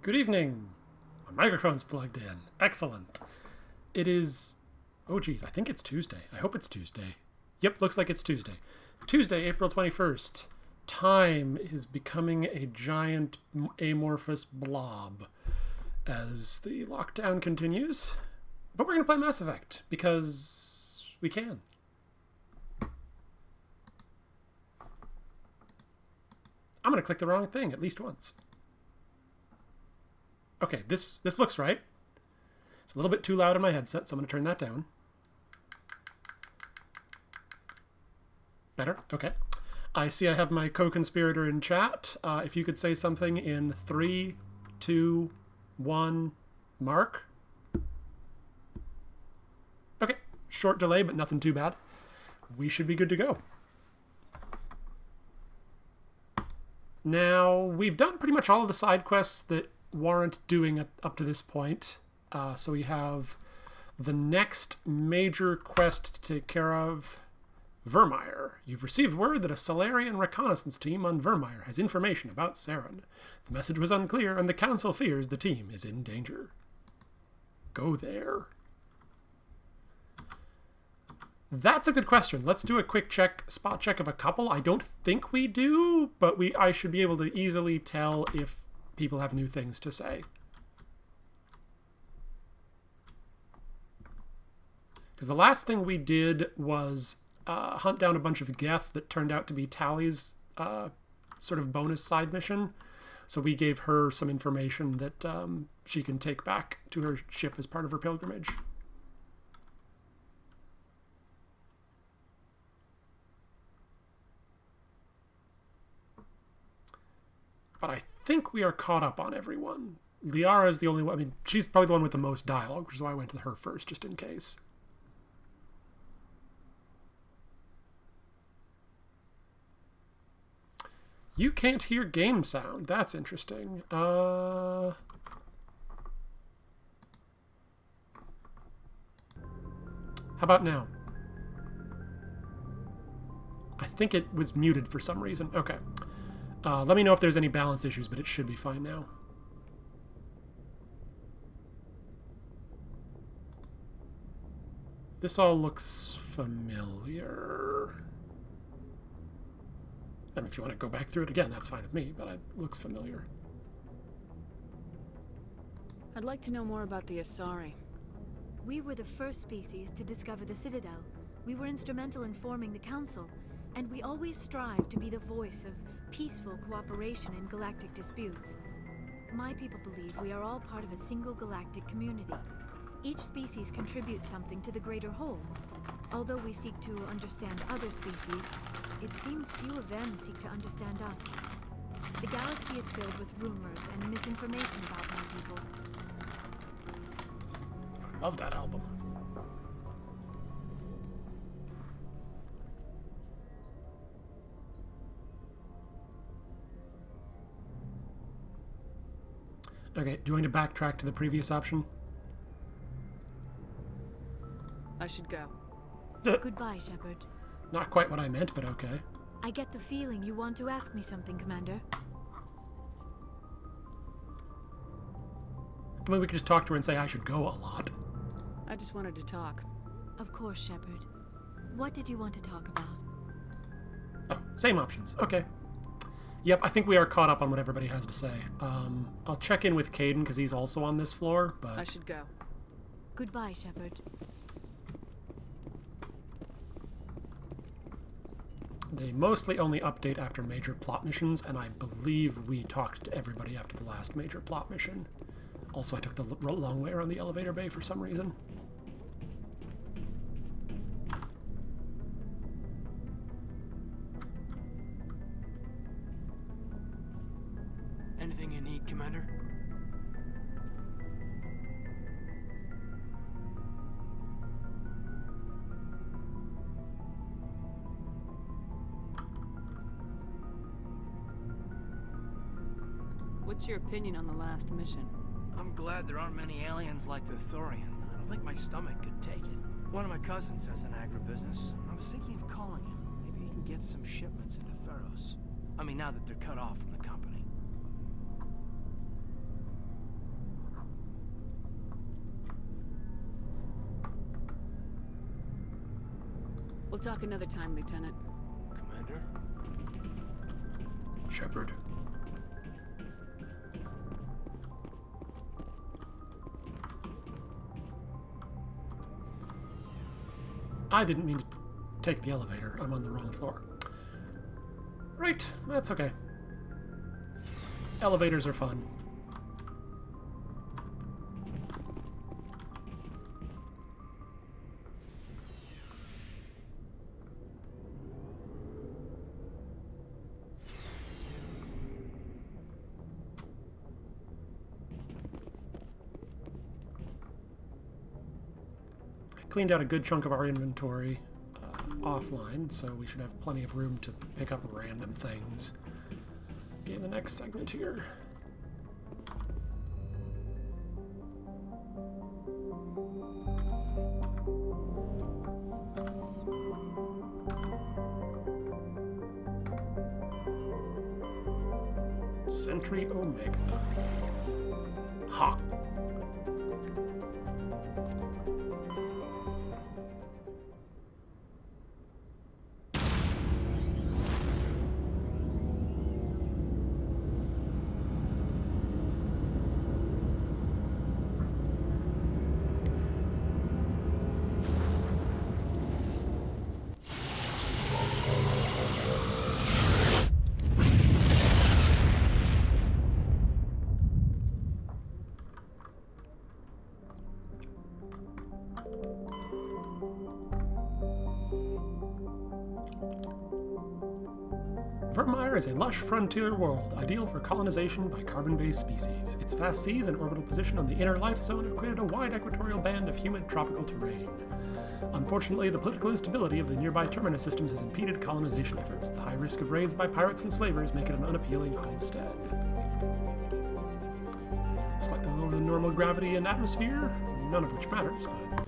Good evening. My microphone's plugged in. Excellent. It is... Oh, geez. I think it's Tuesday. I hope it's Tuesday. Yep, looks like it's Tuesday. Tuesday, April 21st. Time is becoming a giant amorphous blob as the lockdown continues. But we're going to play Mass Effect because we can. I'm going to click the wrong thing at least once. Okay, this looks right. It's a little bit too loud in my headset, so I'm going to turn that down. Better? Okay. I see I have my co-conspirator in chat. If you could say something in 3, 2, 1, mark. Okay, short delay, but nothing too bad. We should be good to go. Now, we've done pretty much all of the side quests that warrant doing up to this point. So we have the next major quest to take care of, Virmire. You've received word that a Solarian reconnaissance team on Virmire has information about Saren. The message was unclear, and the Council fears the team is in danger. Go there. That's a good question. Let's do a quick spot check of a couple. I don't think we do, but I should be able to easily tell if people have new things to say. Because the last thing we did was hunt down a bunch of Geth that turned out to be Tally's sort of bonus side mission. So we gave her some information that she can take back to her ship as part of her pilgrimage. But I think we are caught up on everyone. Liara is the only one. I mean, she's probably the one with the most dialogue, which is why I went to her first, just in case. You can't hear game sound. That's interesting. How about now? I think it was muted for some reason. Okay. Let me know if there's any balance issues, but it should be fine now. This all looks familiar. I mean, if you want to go back through it again, that's fine with me, but it looks familiar. I'd like to know more about the Asari. We were the first species to discover the Citadel. We were instrumental in forming the Council, and we always strive to be the voice of peaceful cooperation in galactic disputes. My people believe we are all part of a single galactic community. Each species contributes something to the greater whole. Although we seek to understand other species, it seems few of them seek to understand us. The galaxy is filled with rumors and misinformation about my people. Love that album. Okay, do you want me to backtrack to the previous option? I should go. Goodbye, Shepard. Not quite what I meant, but okay. I get the feeling you want to ask me something, Commander. I mean, we could just talk to her and say I should go a lot. I just wanted to talk. Of course, Shepard. What did you want to talk about? Oh, same options. Okay. Yep, I think we are caught up on what everybody has to say. I'll check in with Caden because he's also on this floor, but... I should go. Goodbye, Shepard. They mostly only update after major plot missions, and I believe we talked to everybody after the last major plot mission. Also, I took the long way around the elevator bay for some reason. Anything you need, Commander? What's your opinion on the last mission? I'm glad there aren't many aliens like the Thorian. I don't think my stomach could take it. One of my cousins has an agribusiness. I was thinking of calling him. Maybe he can get some shipments into Pharos. I mean, now that they're cut off from the company. We'll talk another time, Lieutenant. Commander? Shepard. I didn't mean to take the elevator. I'm on the wrong floor. Right, that's okay. Elevators are fun. Cleaned out a good chunk of our inventory offline, so we should have plenty of room to pick up random things in the next segment here. Sentry Omega. Ha! Virmire is a lush frontier world, ideal for colonization by carbon-based species. Its vast seas and orbital position on the inner life zone have created a wide equatorial band of humid tropical terrain. Unfortunately, the political instability of the nearby terminus systems has impeded colonization efforts. The high risk of raids by pirates and slavers make it an unappealing homestead. Slightly lower than normal gravity and atmosphere, none of which matters, but...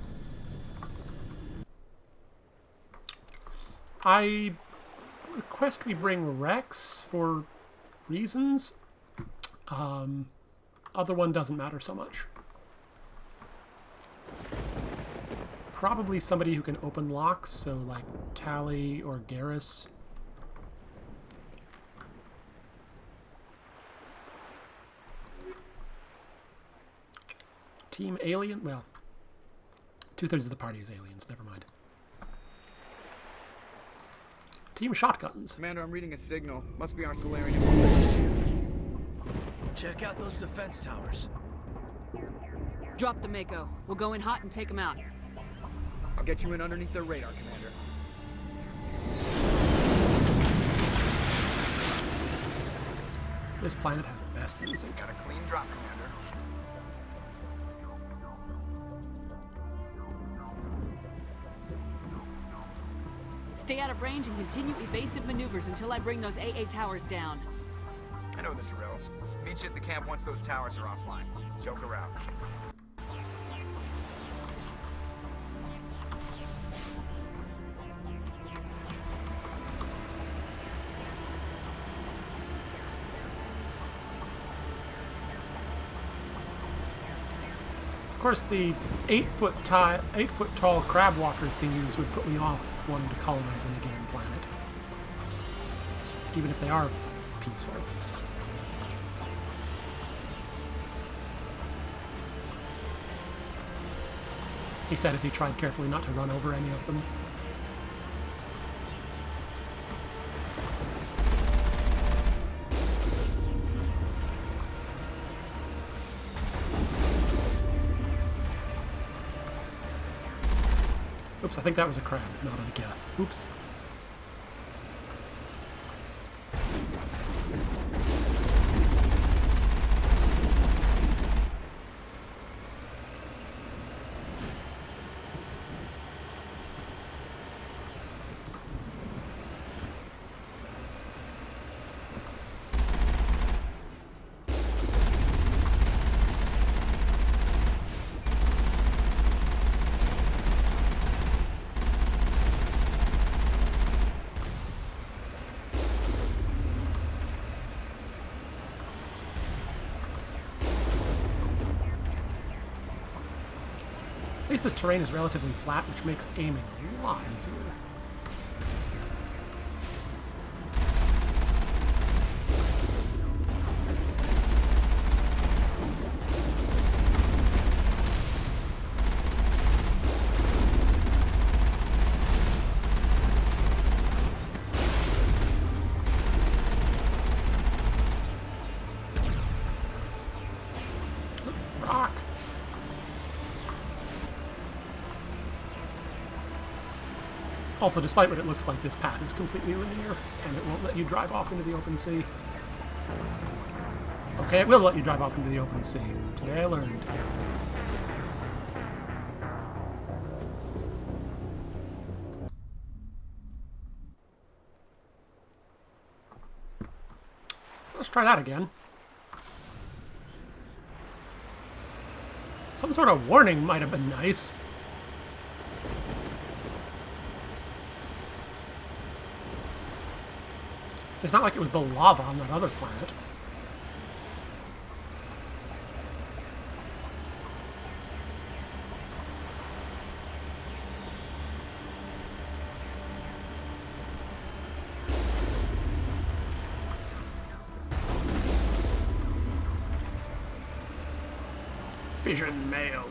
I request we bring Rex for reasons. Other one doesn't matter so much. Probably somebody who can open locks, so like Tally or Garrus. Team Alien? Well, 2/3 of the party is aliens, never mind. Team Shotguns. Commander, I'm reading a signal. Must be our Solarian infiltration. Check out those defense towers. Drop the Mako. We'll go in hot and take them out. I'll get you in underneath their radar, Commander. This planet has the best music. Got a clean drop, Commander. Stay out of range and continue evasive maneuvers until I bring those AA towers down. I know the drill. Meet you at the camp once those towers are offline. Joke around. Of course, the 8-foot tall crab walker thingies would put me off wanting to colonize any given planet, even if they are peaceful. He said as he tried carefully not to run over any of them. Oops, I think that was a crab, not a geth. Oops. At least this terrain is relatively flat, which makes aiming a lot easier. Also, despite what it looks like, this path is completely linear, and it won't let you drive off into the open sea. Okay, it will let you drive off into the open sea. Today I learned. Let's try that again. Some sort of warning might have been nice. It's not like it was the lava on that other planet. Fission mailed.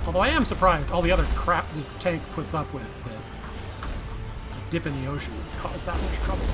Although I am surprised all the other crap this tank puts up with, that a dip in the ocean would cause that much trouble.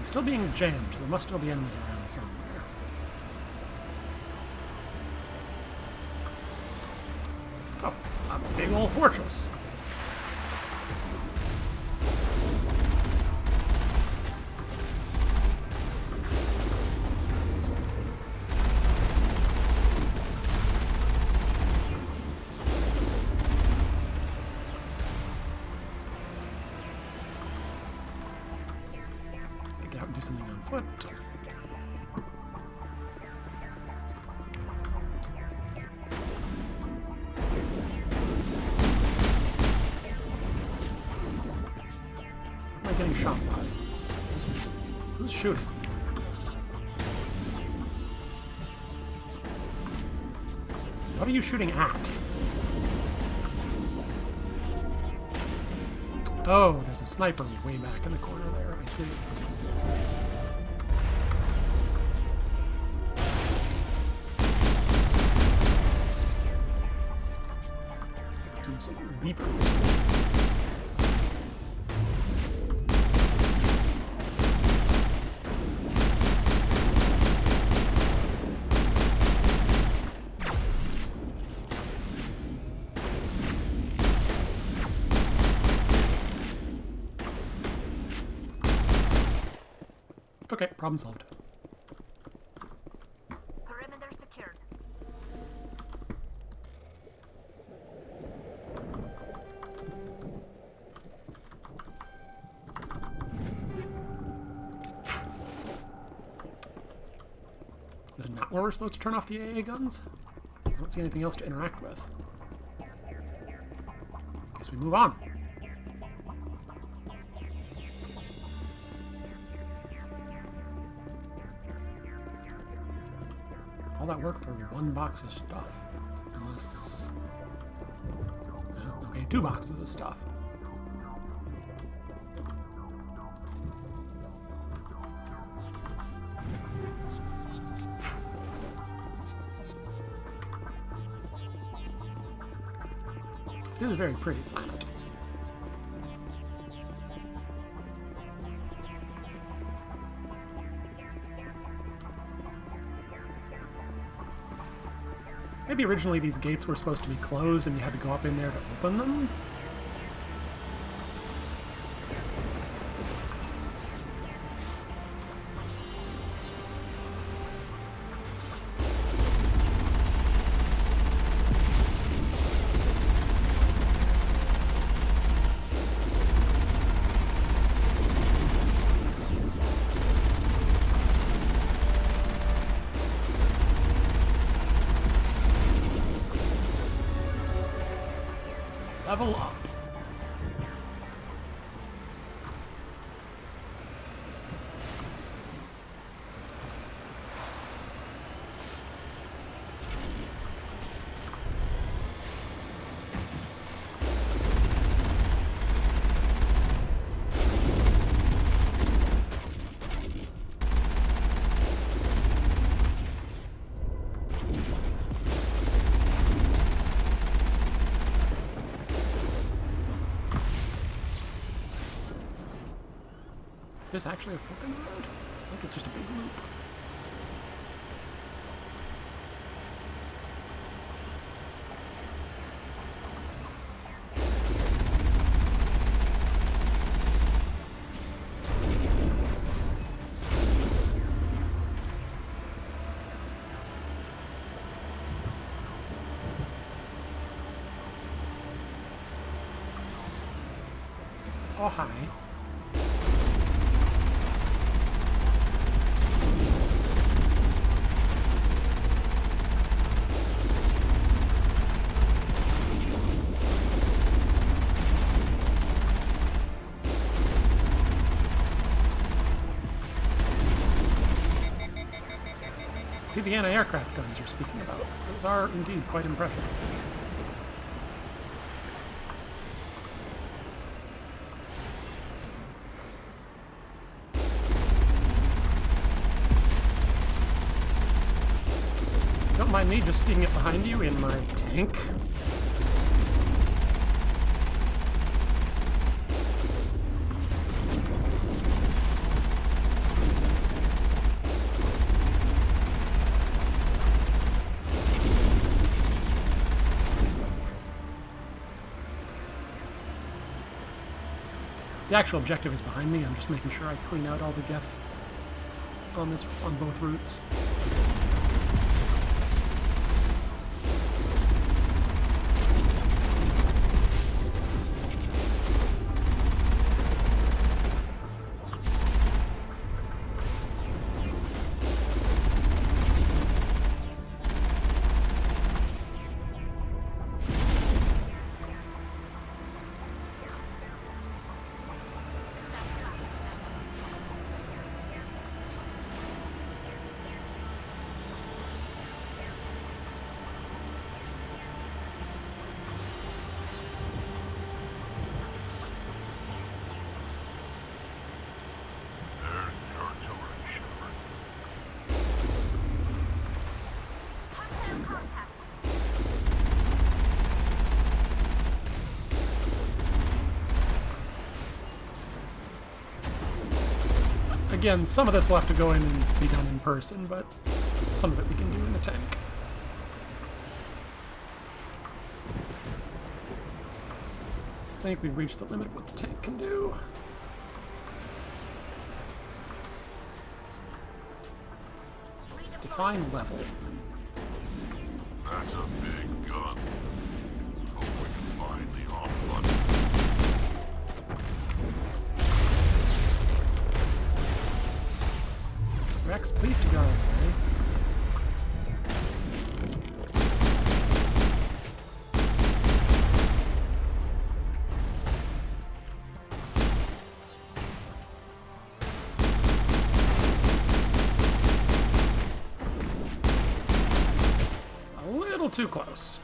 Still being jammed. There must still be enemies around somewhere. Oh, a big old fortress. Do something on foot. What am I getting shot by? Who's shooting? What are you shooting at? Oh, there's a sniper way back in the corner there. I see. And some leapers. Okay, problem solved. Perimeter secured. Is that not where we're supposed to turn off the AA guns? I don't see anything else to interact with. Guess we move on. All that work for one box of stuff. Unless... okay, Okay, 2 boxes of stuff. It is a very pretty planet. Maybe originally these gates were supposed to be closed and you had to go up in there to open them? Level up. Is this actually a fucking road? I think it's just a big loop. Oh, hi. See the anti-aircraft guns you're speaking about. Those are indeed quite impressive. Don't mind me just sticking it behind you in my tank. The actual objective is behind me. I'm just making sure I clean out all the geth on both routes. Again, some of this will have to go in and be done in person, but some of it we can do in the tank. I think we've reached the limit of what the tank can do. Define level. That's a big gun. Hope we can find the off button. Rex, please to go. Okay? A little too close.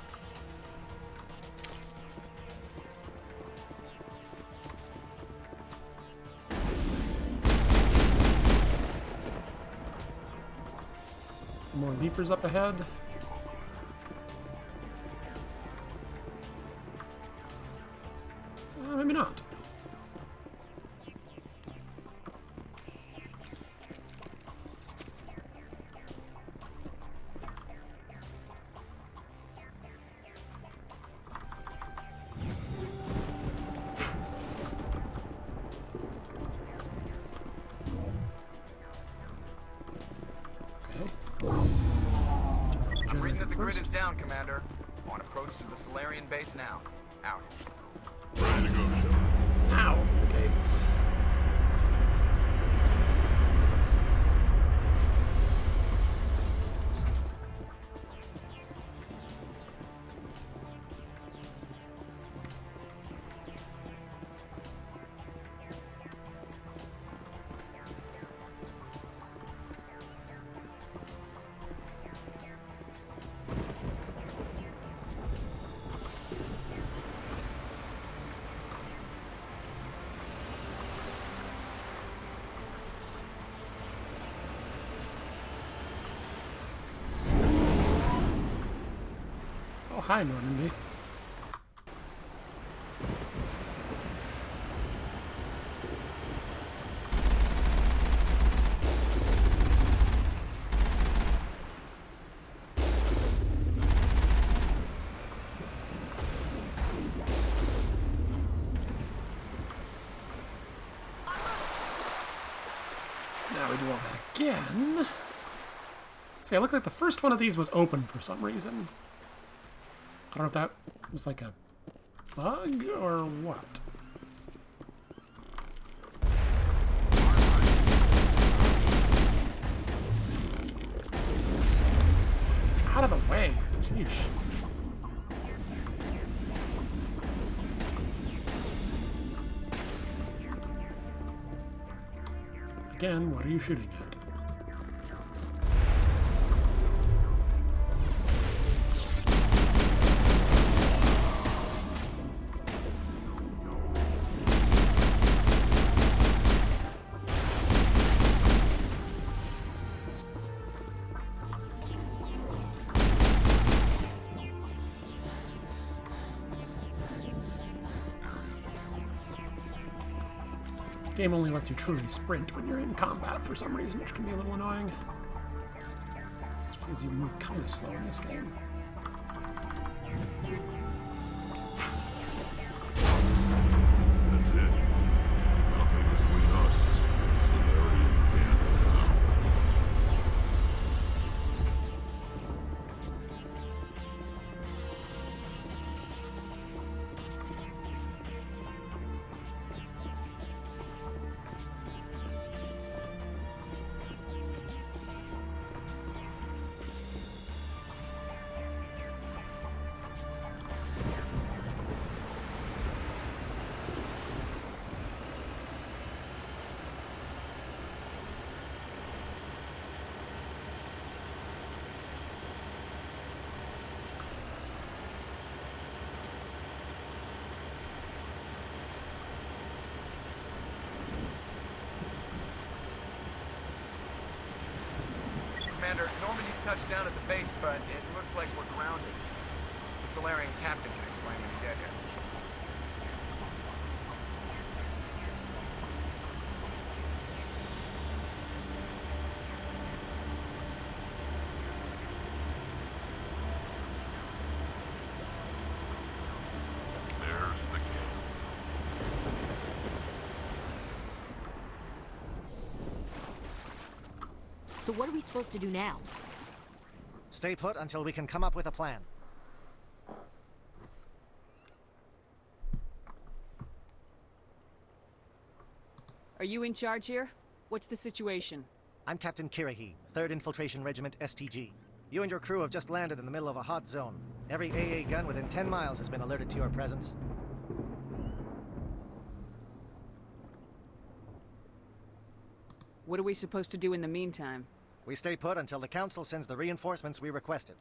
more leapers up ahead. Maybe not. Reading that the grid is down, Commander. On approach to the Solarian base now. Out. Ready to go, Shepard. Ow! Gates. Oh, hi, Normandy. Now we do all that again. See, it looked like the first one of these was open for some reason. I don't know if that was like a bug or what. Out of the way. Jeez. Again, what are you shooting at? Game only lets you truly sprint when you're in combat for some reason, which can be a little annoying. It feels you move kind of slow in this game. That's it. Nothing between us and the Solarian camp now. Commander, Normandy's touched down at the base, but it looks like we're grounded. The Solarian captain can explain when you get here. There's the camp. So what are we supposed to do now? Stay put until we can come up with a plan. Are you in charge here? What's the situation? I'm Captain Kirahi, 3rd Infiltration Regiment STG. You and your crew have just landed in the middle of a hot zone. Every AA gun within 10 miles has been alerted to your presence. What are we supposed to do in the meantime? We stay put until the Council sends the reinforcements we requested.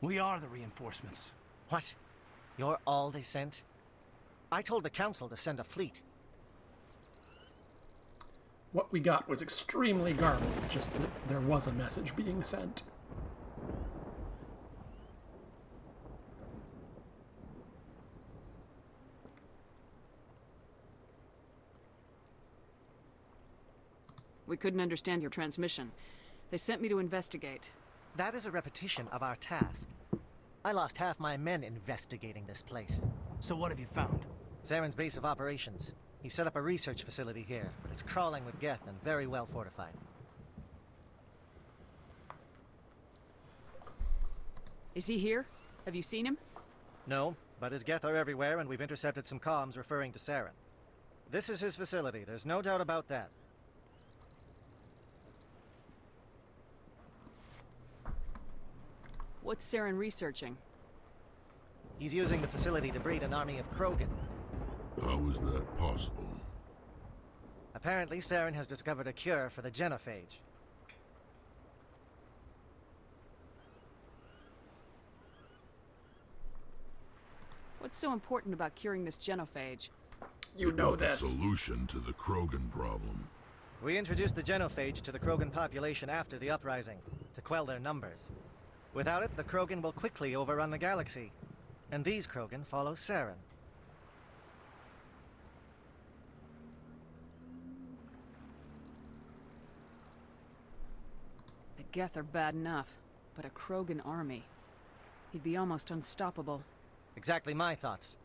We are the reinforcements. What? You're all they sent? I told the Council to send a fleet. What we got was extremely garbled, just that there was a message being sent. We couldn't understand your transmission. They sent me to investigate. That is a repetition of our task. I lost half my men investigating this place. So what have you found? Saren's base of operations. He set up a research facility here, but it's crawling with Geth and very well fortified. Is he here? Have you seen him? No, but his Geth are everywhere, and we've intercepted some comms referring to Saren. This is his facility, there's no doubt about that. What's Saren researching? He's using the facility to breed an army of Krogan. How is that possible? Apparently, Saren has discovered a cure for the genophage. What's so important about curing this genophage? You It know was the this. solution to the Krogan problem. We introduced the genophage to the Krogan population after the uprising, to quell their numbers. Without it, the Krogan will quickly overrun the galaxy. And these Krogan follow Saren. The Geth are bad enough, but a Krogan army. He'd be almost unstoppable. Exactly my thoughts.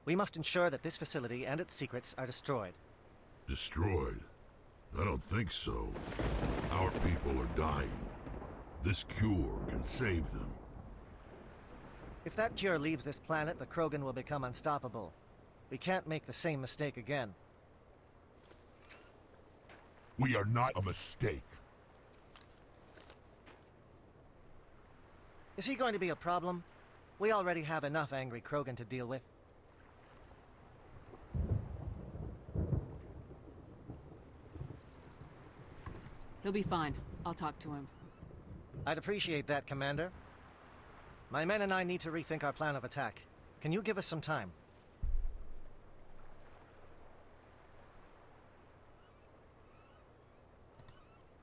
We must ensure that this facility and its secrets are destroyed. Destroyed? I don't think so. Our people are dying. This cure can save them. If that cure leaves this planet, the Krogan will become unstoppable. We can't make the same mistake again. We are not a mistake. Is he going to be a problem? We already have enough angry Krogan to deal with. He'll be fine. I'll talk to him. I'd appreciate that, Commander. My men and I need to rethink our plan of attack. Can you give us some time?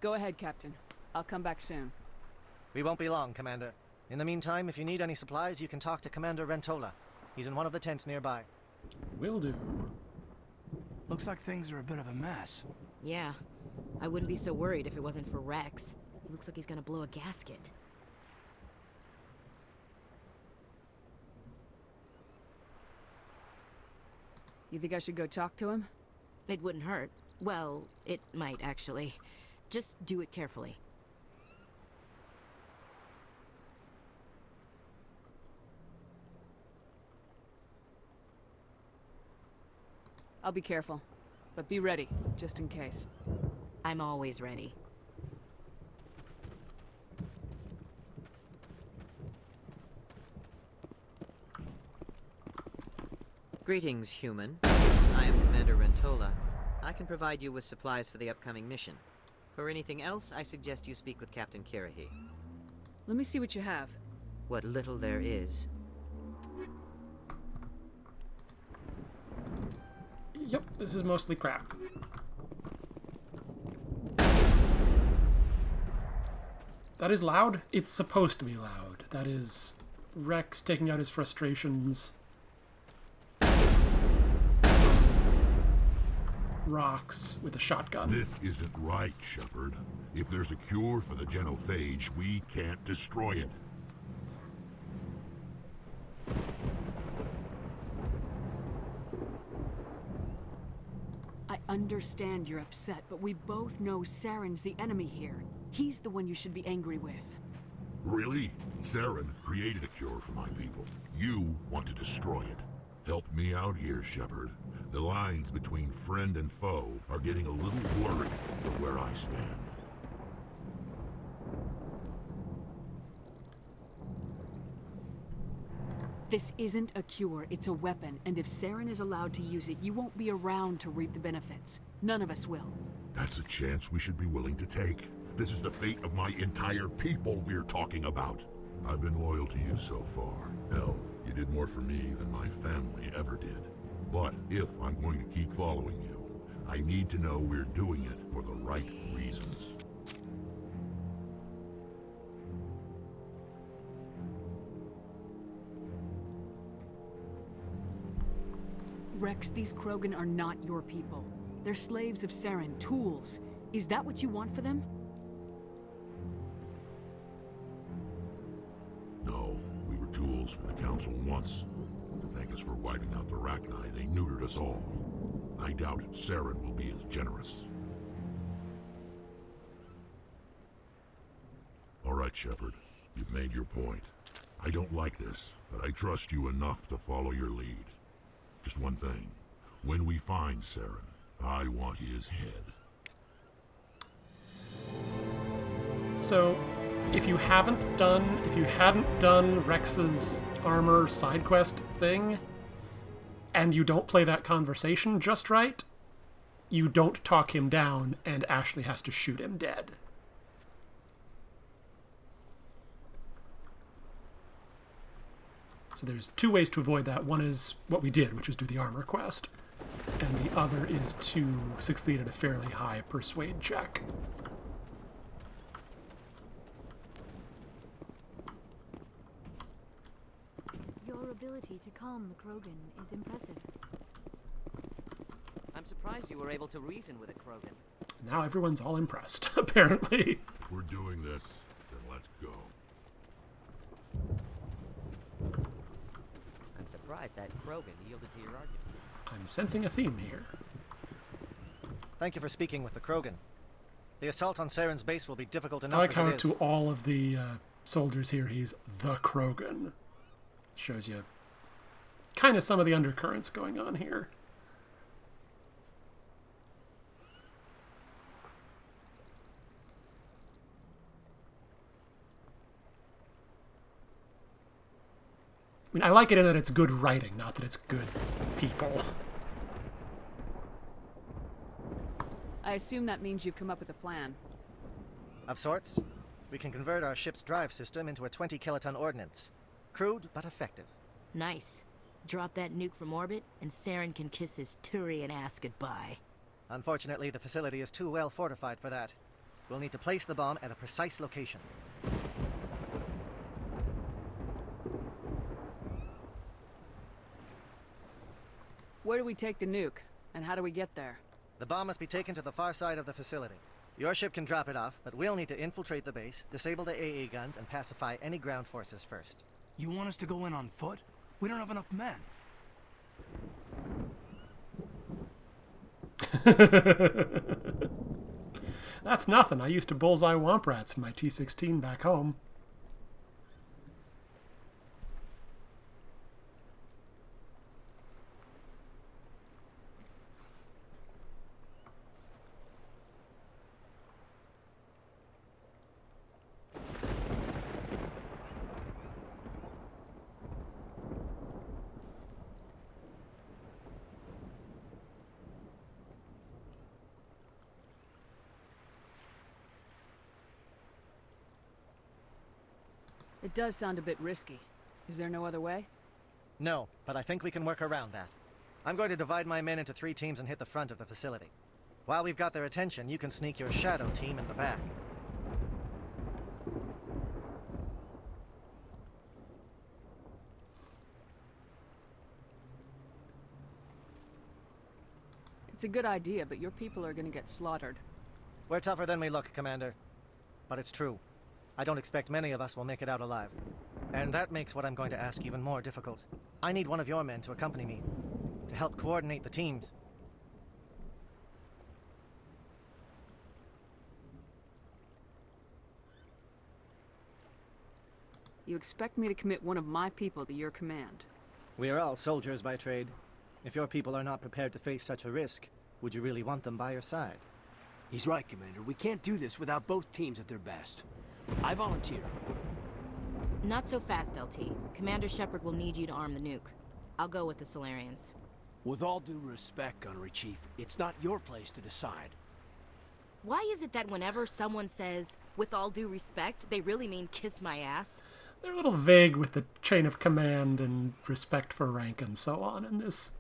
Go ahead, Captain. I'll come back soon. We won't be long, Commander. In the meantime, if you need any supplies, you can talk to Commander Rentola. He's in one of the tents nearby. Will do. Looks like things are a bit of a mess. Yeah. I wouldn't be so worried if it wasn't for Rex. He looks like he's gonna blow a gasket. You think I should go talk to him? It wouldn't hurt. Well, it might, actually. Just do it carefully. I'll be careful. But be ready, just in case. I'm always ready. Greetings, human. I am Commander Rentola. I can provide you with supplies for the upcoming mission. For anything else, I suggest you speak with Captain Kirahi. Let me see what you have. What little there is. Yep, this is mostly crap. That is loud? It's supposed to be loud. That is Rex taking out his frustrations. Rocks with a shotgun. This isn't right, Shepard. If there's a cure for the genophage, we can't destroy it. I understand you're upset, but we both know Saren's the enemy here. He's the one you should be angry with. Really? Saren created a cure for my people. You want to destroy it. Help me out here, Shepard. The lines between friend and foe are getting a little blurry from where I stand. This isn't a cure, it's a weapon, and if Saren is allowed to use it, you won't be around to reap the benefits. None of us will. That's a chance we should be willing to take. This is the fate of my entire people we're talking about. I've been loyal to you so far. Hell, you did more for me than my family ever did. But if I'm going to keep following you, I need to know we're doing it for the right reasons. Rex, these Krogan are not your people. They're slaves of Saren, tools. Is that what you want for them? No, we were tools for the Council once. To thank us for wiping out the Rachni, they neutered us all. I doubt Saren will be as generous. All right, Shepard. You've made your point. I don't like this, but I trust you enough to follow your lead. Just one thing. When we find Saren, I want his head. So, if you hadn't done Rex's armor side quest thing, and you don't play that conversation just right, you don't talk him down, and Ashley has to shoot him dead. So there's two ways to avoid that. One is what we did, which is do the armor quest, and the other is to succeed at a fairly high persuade check. Your ability to calm the Krogan is impressive. I'm surprised you were able to reason with a Krogan. Now everyone's all impressed, apparently. If we're doing this, then let's go. I'm surprised that Krogan yielded to your argument. I'm sensing a theme here. Thank you for speaking with the Krogan. The assault on Saren's base will be difficult I enough like as how it is. to all of the soldiers here, he's the Krogan. Shows you kind of some of the undercurrents going on here. I mean, I like it in that it's good writing, not that it's good people. I assume that means you've come up with a plan. Of sorts. We can convert our ship's drive system into a 20-kiloton ordnance. Crude, but effective. Nice. Drop that nuke from orbit, and Saren can kiss his Turian ass goodbye. Unfortunately, the facility is too well fortified for that. We'll need to place the bomb at a precise location. Where do we take the nuke? And how do we get there? The bomb must be taken to the far side of the facility. Your ship can drop it off, but we'll need to infiltrate the base, disable the AA guns, and pacify any ground forces first. You want us to go in on foot? We don't have enough men. That's nothing. I used to bullseye womp rats in my T-16 back home. It does sound a bit risky. Is there no other way? No, but I think we can work around that. I'm going to divide my men into 3 teams and hit the front of the facility. While we've got their attention, you can sneak your shadow team in the back. It's a good idea, but your people are going to get slaughtered. We're tougher than we look, Commander. But it's true. I don't expect many of us will make it out alive. And that makes what I'm going to ask even more difficult. I need one of your men to accompany me, to help coordinate the teams. You expect me to commit one of my people to your command? We are all soldiers by trade. If your people are not prepared to face such a risk, would you really want them by your side? He's right, Commander. We can't do this without both teams at their best. I volunteer. Not so fast, LT. Commander Shepard will need you to arm the nuke. I'll go with the Solarians. With all due respect, Gunnery Chief, it's not your place to decide. Why is it that whenever someone says, with all due respect, they really mean kiss my ass? They're a little vague with the chain of command and respect for rank and so on in this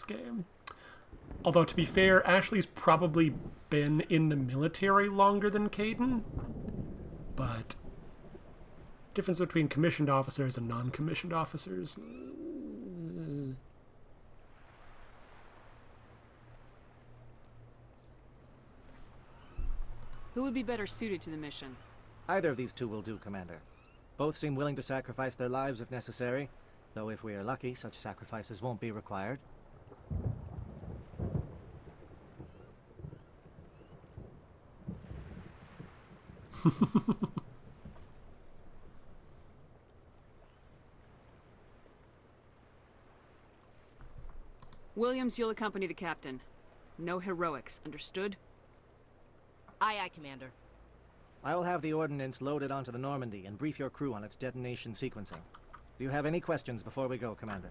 game. Although, to be fair, Ashley's probably been in the military longer than Caden. But difference between commissioned officers and non-commissioned officers. Who would be better suited to the mission? Either of these two will do, Commander. Both seem willing to sacrifice their lives if necessary, though if we are lucky, such sacrifices won't be required. Williams, you'll accompany the captain. No heroics, understood? Aye, aye, Commander. I will have the ordnance loaded onto the Normandy and brief your crew on its detonation sequencing. Do you have any questions before we go, Commander?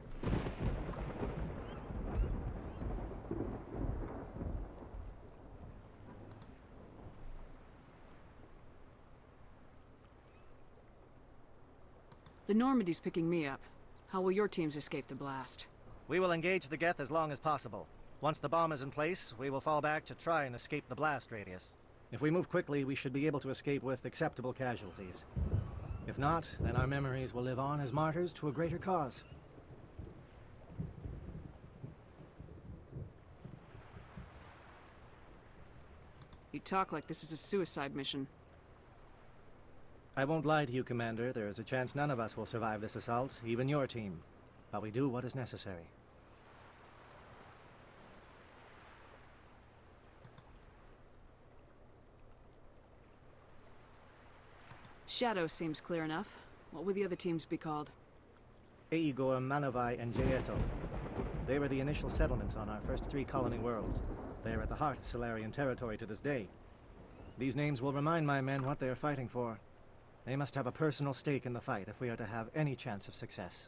The Normandy's picking me up. How will your teams escape the blast? We will engage the Geth as long as possible. Once the bomb is in place, we will fall back to try and escape the blast radius. If we move quickly, we should be able to escape with acceptable casualties. If not, then our memories will live on as martyrs to a greater cause. You talk like this is a suicide mission. I won't lie to you, Commander. There is a chance none of us will survive this assault, even your team. But we do what is necessary. Shadow seems clear enough. What would the other teams be called? Igor, Manavai, and Jaeto. They were the initial settlements on our first 3 colony worlds. They are at the heart of Solarian territory to this day. These names will remind my men what they are fighting for. They must have a personal stake in the fight if we are to have any chance of success.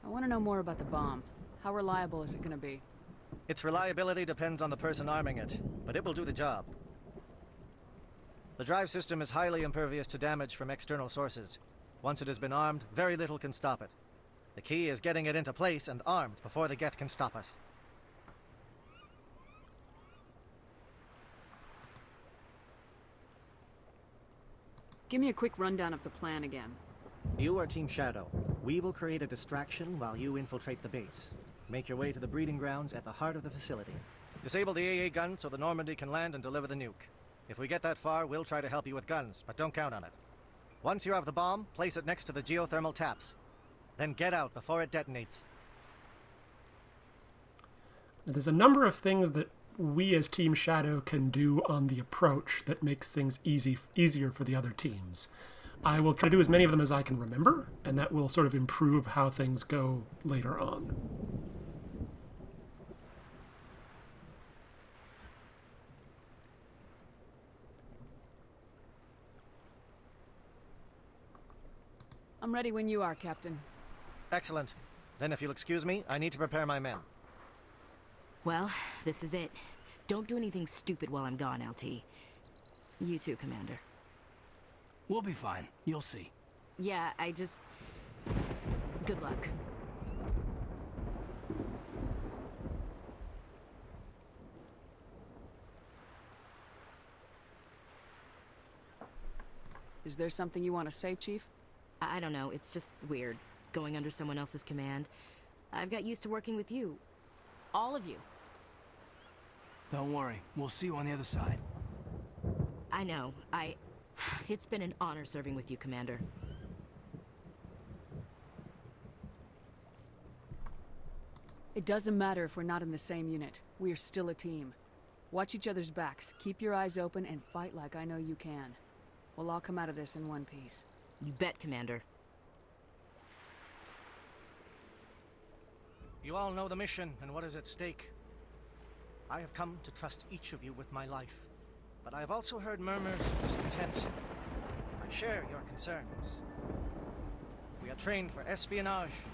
I want to know more about the bomb. How reliable is it going to be? Its reliability depends on the person arming it, but it will do the job. The drive system is highly impervious to damage from external sources. Once it has been armed, very little can stop it. The key is getting it into place and armed before the Geth can stop us. Give me a quick rundown of the plan again. You are Team Shadow. We will create a distraction while you infiltrate the base. Make your way to the breeding grounds at the heart of the facility. Disable the AA guns so the Normandy can land and deliver the nuke. If we get that far, we'll try to help you with guns, but don't count on it. Once you have the bomb, place it next to the geothermal taps. Then get out before it detonates. There's a number of things that we as Team Shadow can do on the approach that makes things easier for the other teams. I will try to do as many of them as I can remember, and that will sort of improve how things go later on. I'm ready when you are, Captain. Excellent. Then if you'll excuse me, I need to prepare my men. Well, this is it. Don't do anything stupid while I'm gone, LT. You too, Commander. We'll be fine. You'll see. Yeah, good luck. Is there something you want to say, Chief? I don't know, it's just weird, going under someone else's command. I've got used to working with you. All of you. Don't worry. We'll see you on the other side. I know. It's been an honor serving with you, Commander. It doesn't matter if we're not in the same unit. We are still a team. Watch each other's backs, keep your eyes open, and fight like I know you can. We'll all come out of this in one piece. You bet, Commander. You all know the mission and what is at stake. I have come to trust each of you with my life, but I have also heard murmurs of discontent. I share your concerns. We are trained for espionage.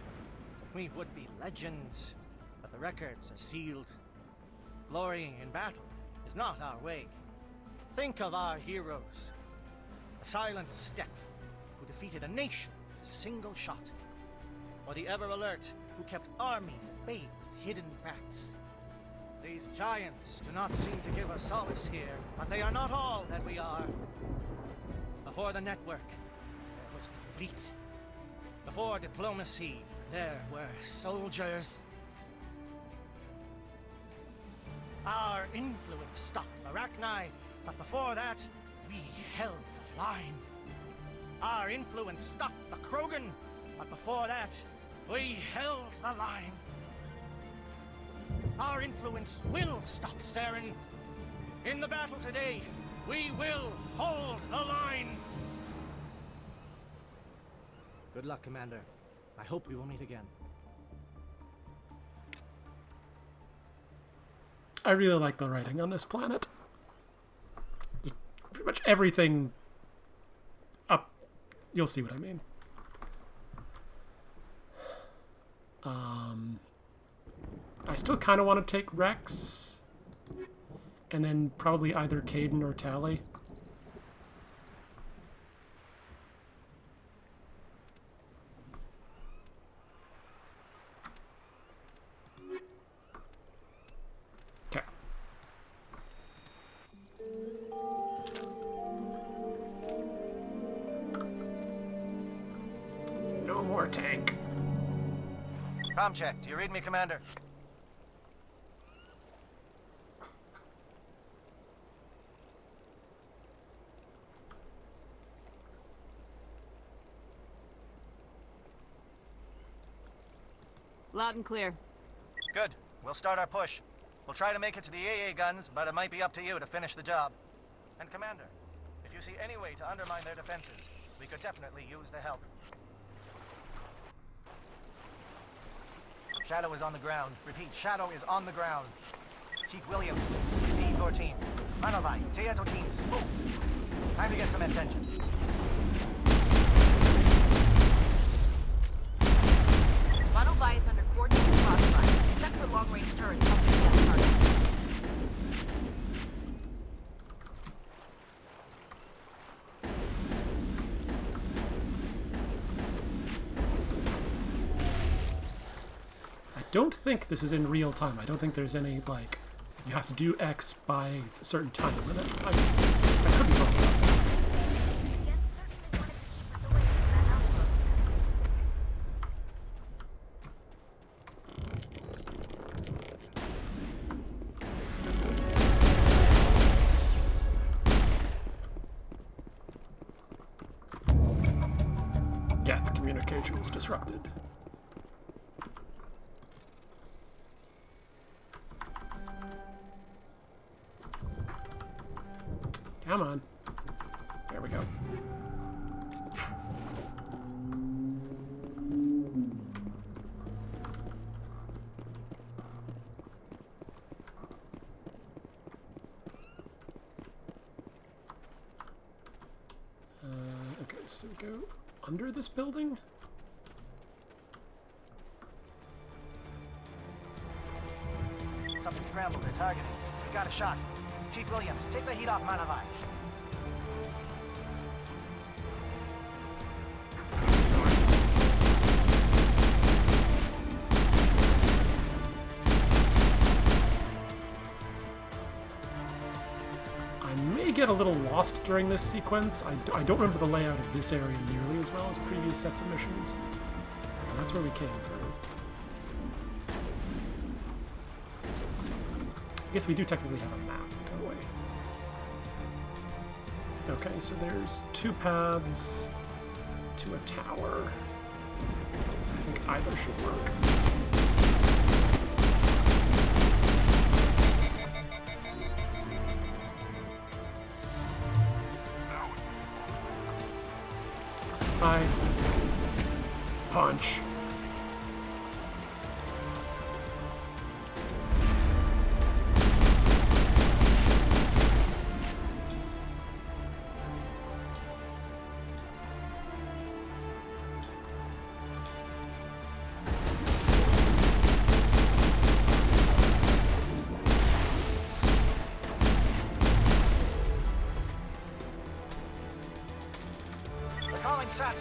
We would be legends, but the records are sealed. Glorying in battle is not our way. Think of our heroes. The silent steppe who defeated a nation with a single shot. Or the ever-alert who kept armies at bay with hidden facts. These giants do not seem to give us solace here, but they are not all that we are. Before the network, there was the fleet. Before diplomacy, there were soldiers. Our influence stopped the Arachni, but before that, we held the line. Our influence stopped the Krogan, but before that, we held the line. Our influence will stop Saren. In the battle today, we will hold the line. Good luck, Commander. I hope we will meet again. I really like the writing on this planet. Just pretty much everything up. You'll see what I mean. I still kind of want to take Rex, and then probably either Caden or Tally. Okay. No more tank. Comm check. Do you read me, Commander? Loud and clear. Good. We'll start our push. We'll try to make it to the AA guns, but it might be up to you to finish the job. And Commander, if you see any way to undermine their defenses, we could definitely use the help. Shadow is on the ground. Repeat, Shadow is on the ground. Chief Williams, lead your team. Manovai, Tieto teams, move. Time to get some attention. Manovai is under coordinated crossfire. Check for long-range turrets helping the target. I don't think this is in real time. I don't think there's any, like, you have to do X by a certain time limit. I could be wrong about that. Geth communications disrupted. Come on. There we go. Okay, so we go under this building? Something scrambled. They're targeting. We got a shot. Chief Williams, take the heat off Manovai. I may get a little lost during this sequence. I don't remember the layout of this area nearly as well as previous sets of missions. And that's where we came through. I guess we do technically have a map, don't we? Okay, so there's two paths to a tower. I think either should work. Hi. Punch.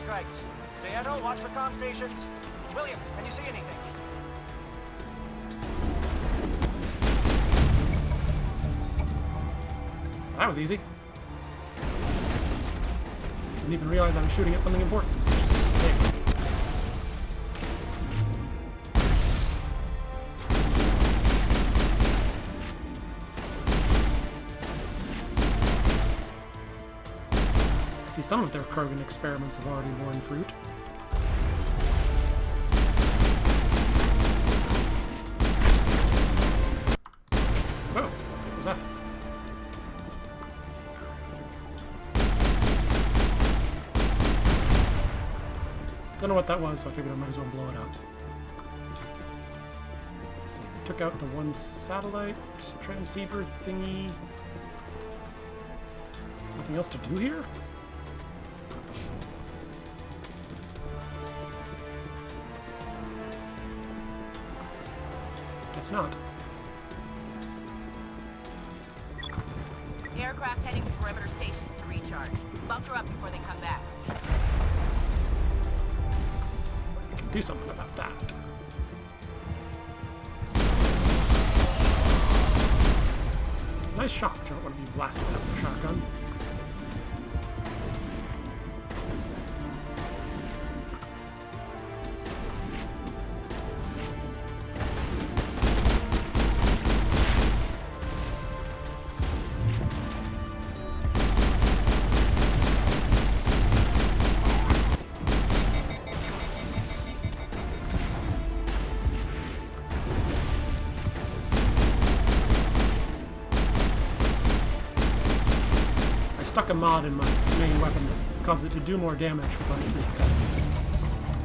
strikes. Dieto, watch for comm stations. Williams, can you see anything? That was easy. Didn't even realize I was shooting at something important. Hey. I see some of their Krogan experiments have already borne fruit. Whoa, what was that? Don't know what that was, so I figured I might as well blow it up. Let's see, we took out the one satellite transceiver thingy. Nothing else to do here? Guess not. Aircraft heading to perimeter stations to recharge. Bunker up before they come back. We can do something about that. Nice shot. I don't want to be blasted out with a shotgun. Stuck a mod in my main weapon that causes it to do more damage but it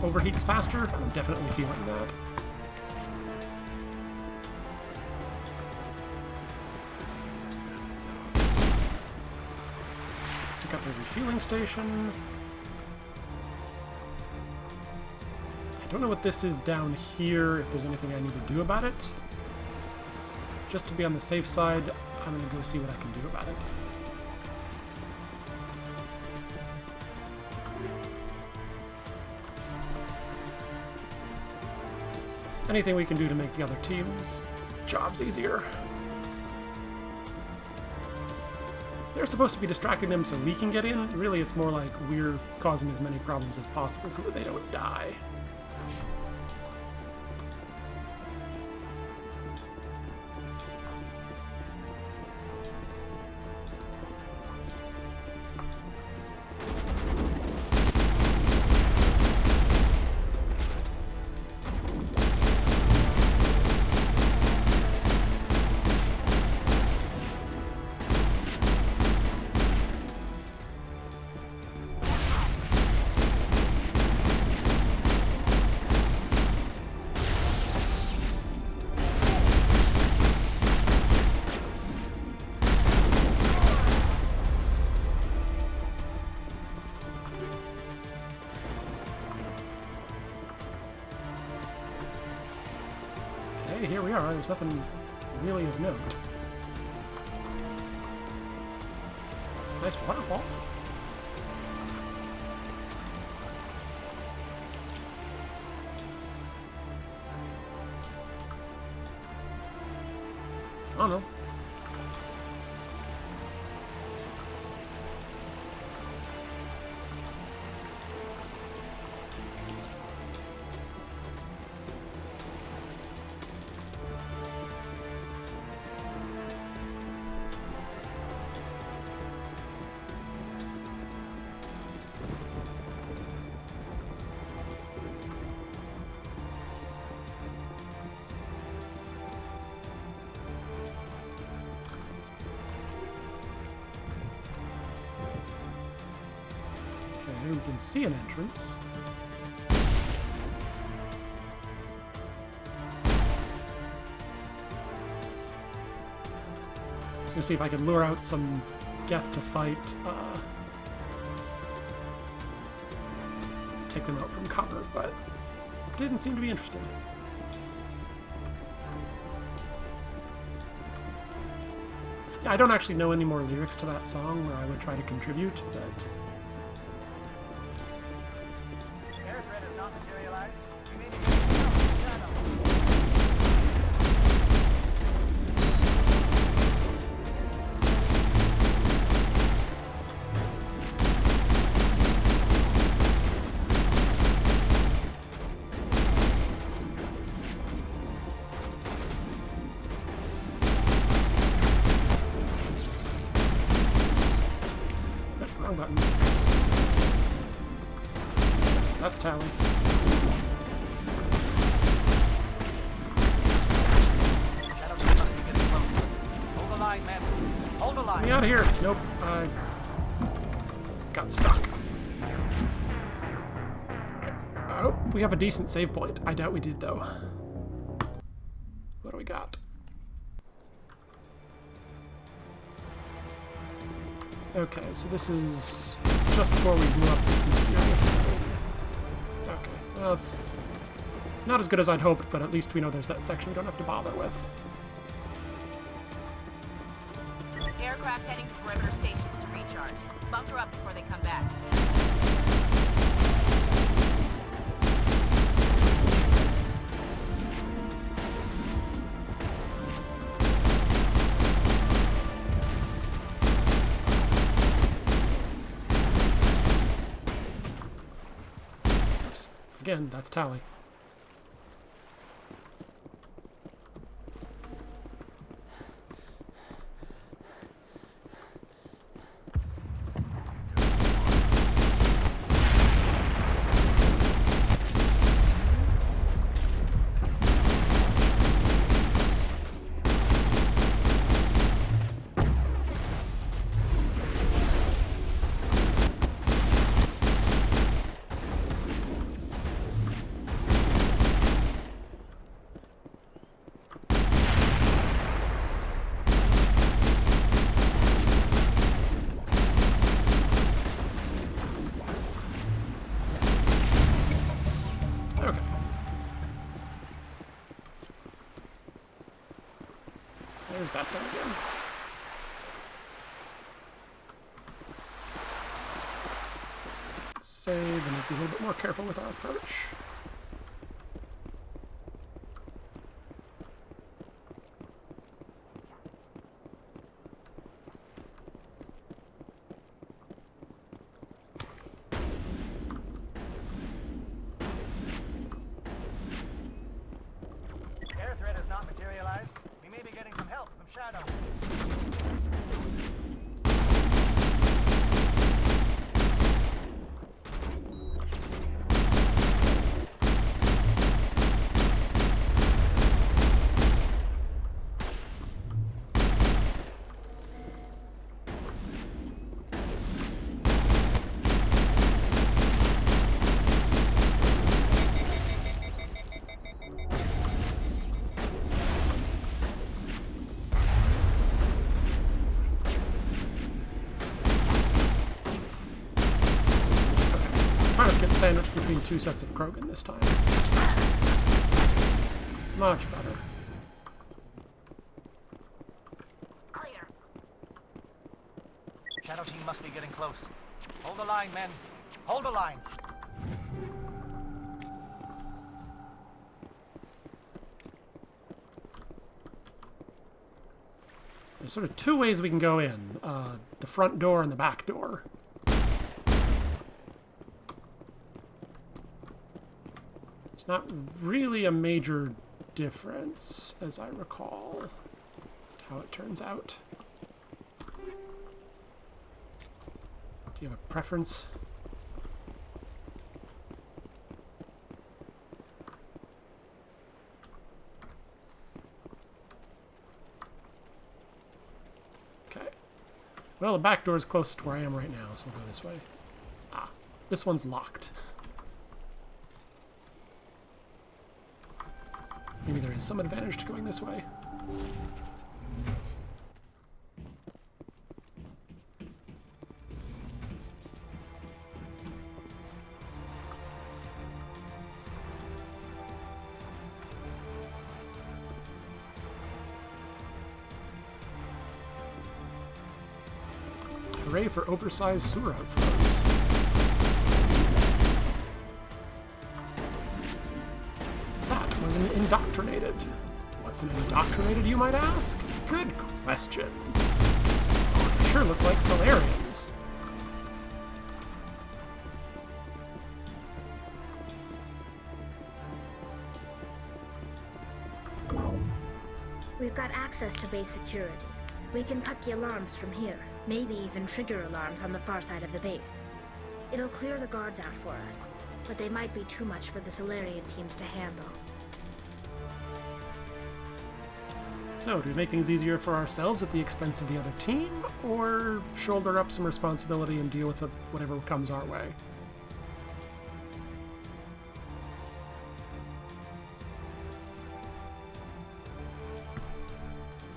overheats faster, and I'm definitely feeling that. Took up the refueling station. I don't know what this is down here, if there's anything I need to do about it. Just to be on the safe side, I'm going to go see what I can do about it. Anything we can do to make the other team's jobs easier. They're supposed to be distracting them so we can get in. Really, it's more like we're causing as many problems as possible so that they don't die. Okay, here we are. There's nothing really of note. Nice waterfalls. Oh no. Okay, we can see an entrance. Just gonna see if I can lure out some Geth to fight. Take them out from cover, but didn't seem to be interested. Yeah, I don't actually know any more lyrics to that song where I would try to contribute, but not materialized, we may be getting some help from Shadow. Wrong button. Oops, that's Tally. Shadow team must be getting close. Hold the line, men. Hold the line. Get me out of here. Nope. I got stuck. Alright. I hope we have a decent save point. I doubt we did, though. What do we got? Okay, so this is just before we blew up this mysterious thing. Okay, well, it's not as good as I'd hoped, but at least we know there's that section we don't have to bother with. Aircraft heading to perimeter stations to recharge. Bunker up before they come back. Again, that's Tally. Okay. There's that done again. Save and be a little bit more careful with our approach. Air threat has not materialized. We may be getting some help from Shadow. Kind of get sandwiched between two sets of Krogan this time. Much better. Clear. Shadow team must be getting close. Hold the line, men. Hold the line. There's sort of two ways we can go in. The front door and the back door. It's not really a major difference, as I recall. That's how it turns out. Do you have a preference? Okay. Well, the back door is closest to where I am right now, so we'll go this way. Ah, this one's locked. Maybe there is some advantage to going this way. Hooray for oversized sewer outflows. was an indoctrinated. What's an indoctrinated, you might ask? Good question. They sure look like Solarians. We've got access to base security. We can cut the alarms from here, maybe even trigger alarms on the far side of the base. It'll clear the guards out for us, but they might be too much for the Solarian teams to handle. So, do we make things easier for ourselves at the expense of the other team, or shoulder up some responsibility and deal with whatever comes our way?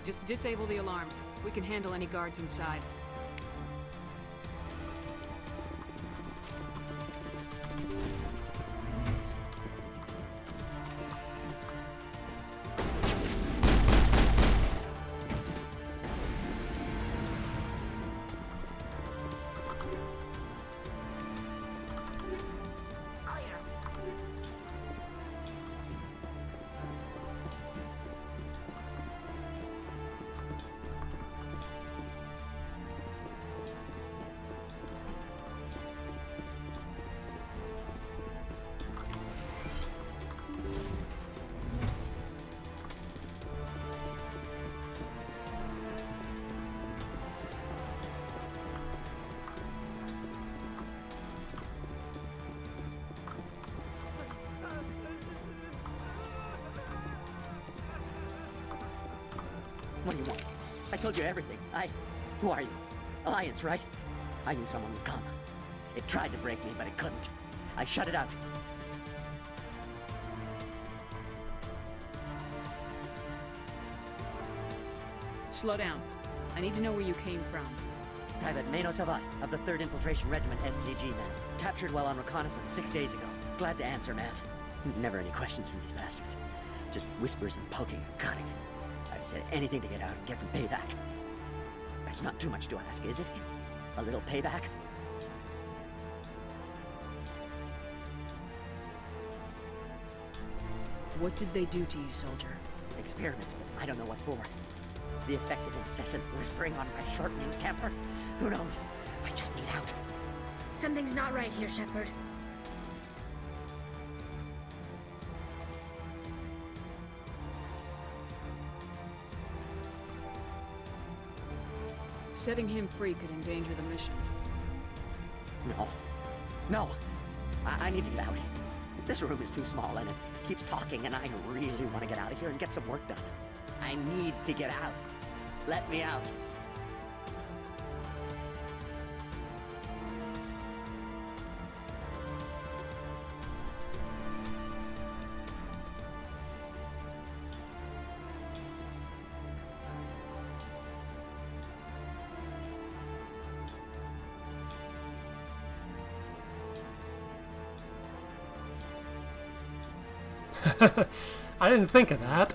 Just disable the alarms. We can handle any guards inside. What do you want? I told you everything. Who are you? Alliance, right? I knew someone would come. It tried to break me, but it couldn't. I shut it out. Slow down. I need to know where you came from. Private Mano Savat of the 3rd Infiltration Regiment STG, man. Captured while on reconnaissance 6 days ago. Glad to answer, man. Never any questions from these bastards. Just whispers and poking and cutting. I said anything to get out and get some payback. That's not too much to ask, is it? A little payback? What did they do to you, soldier? Experiments, but I don't know what for. The effect of incessant whispering on my shortening temper? Who knows? I just need out. Something's not right here, Shepard. Setting him free could endanger the mission. No. I need to get out. This room is too small and it keeps talking and I really want to get out of here and get some work done. I need to get out. Let me out. I didn't think of that.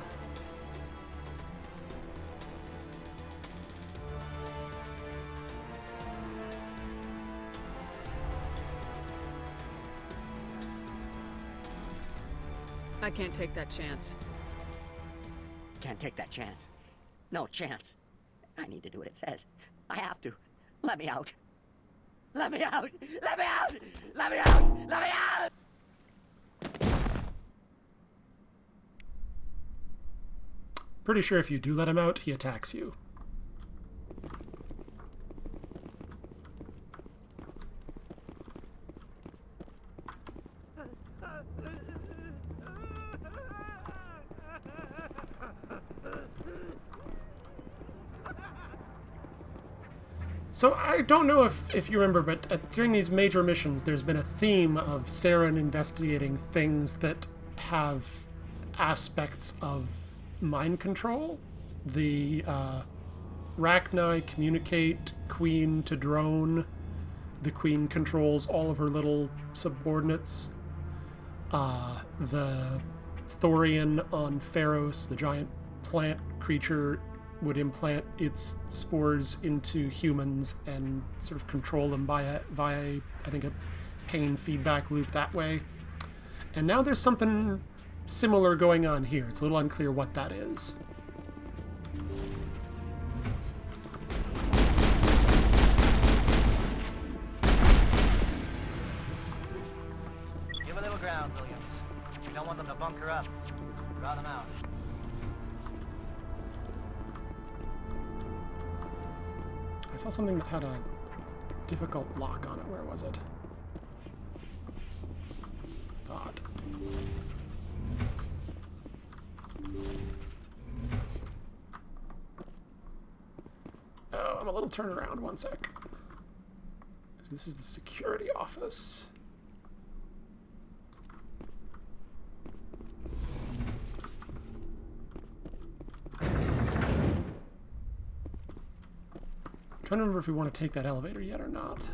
I can't take that chance. Can't take that chance. No chance. I need to do what it says. I have to. Let me out. Let me out! Let me out! Let me out! Let me out! Pretty sure if you do let him out, he attacks you. So I don't know if you remember, but during these major missions, there's been a theme of Saren investigating things that have aspects of mind control. The Rachni communicate Queen to drone. The Queen controls all of her little subordinates. The Thorian on Pharos, the giant plant creature, would implant its spores into humans and sort of control them via I think, a pain feedback loop that way. And now there's something similar going on here. It's a little unclear what that is. Give a little ground, Williams. We don't want them to bunker up. Draw them out. I saw something that had a difficult lock on it. Where was it? Thought. Oh, I'm a little turnaround. One sec. So this is the security office. I'm trying to remember if we want to take that elevator yet or not.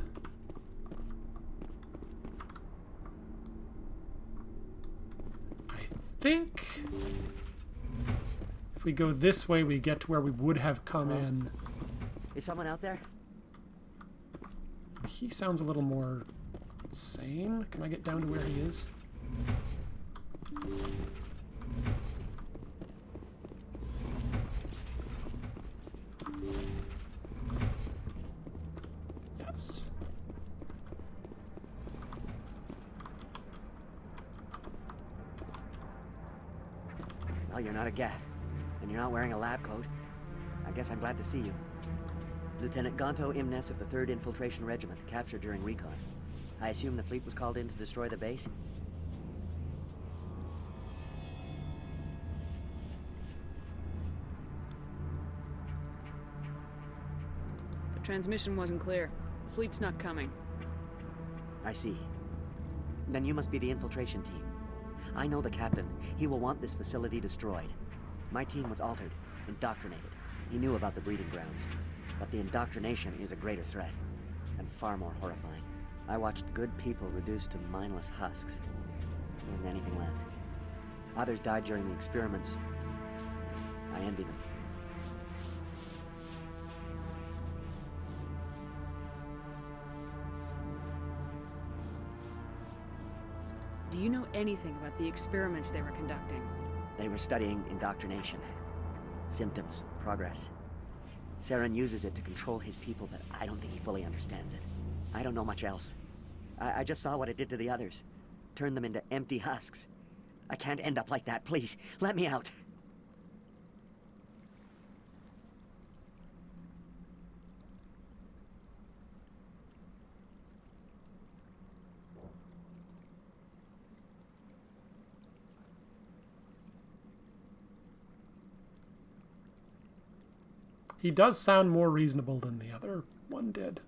I think if we go this way, we get to where we would have come in. Is someone out there? He sounds a little more sane. Can I get down to where he is? Yes. Well, you're not a Gaff, and you're not wearing a lab coat. I guess I'm glad to see you. Lieutenant Gonto Imnes of the 3rd Infiltration Regiment, captured during recon. I assume the fleet was called in to destroy the base? The transmission wasn't clear. Fleet's not coming. I see. Then you must be the infiltration team. I know the captain. He will want this facility destroyed. My team was altered, indoctrinated. He knew about the breeding grounds. But the indoctrination is a greater threat, and far more horrifying. I watched good people reduced to mindless husks. There wasn't anything left. Others died during the experiments. I envy them. Do you know anything about the experiments they were conducting? They were studying indoctrination. Symptoms, progress. Saren uses it to control his people, but I don't think he fully understands it. I don't know much else. I just saw what it did to the others. Turned them into empty husks. I can't end up like that, please. Let me out. He does sound more reasonable than the other one did.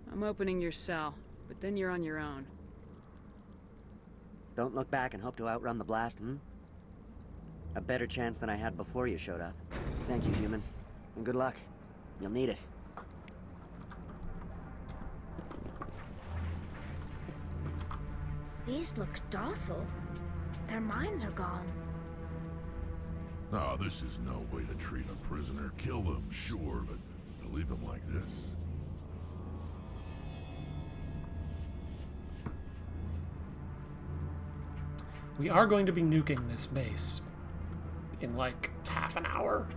I'm opening your cell, but then you're on your own. Don't look back and hope to outrun the blast, hmm? A better chance than I had before you showed up. Thank you, human. And good luck. You'll need it. These look docile. Their minds are gone. Ah, this is no way to treat a prisoner. Kill them, sure, but to leave them like this. We are going to be nuking this base in like half an hour.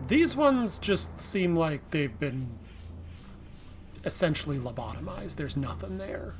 These ones just seem like they've been essentially lobotomized. There's nothing there.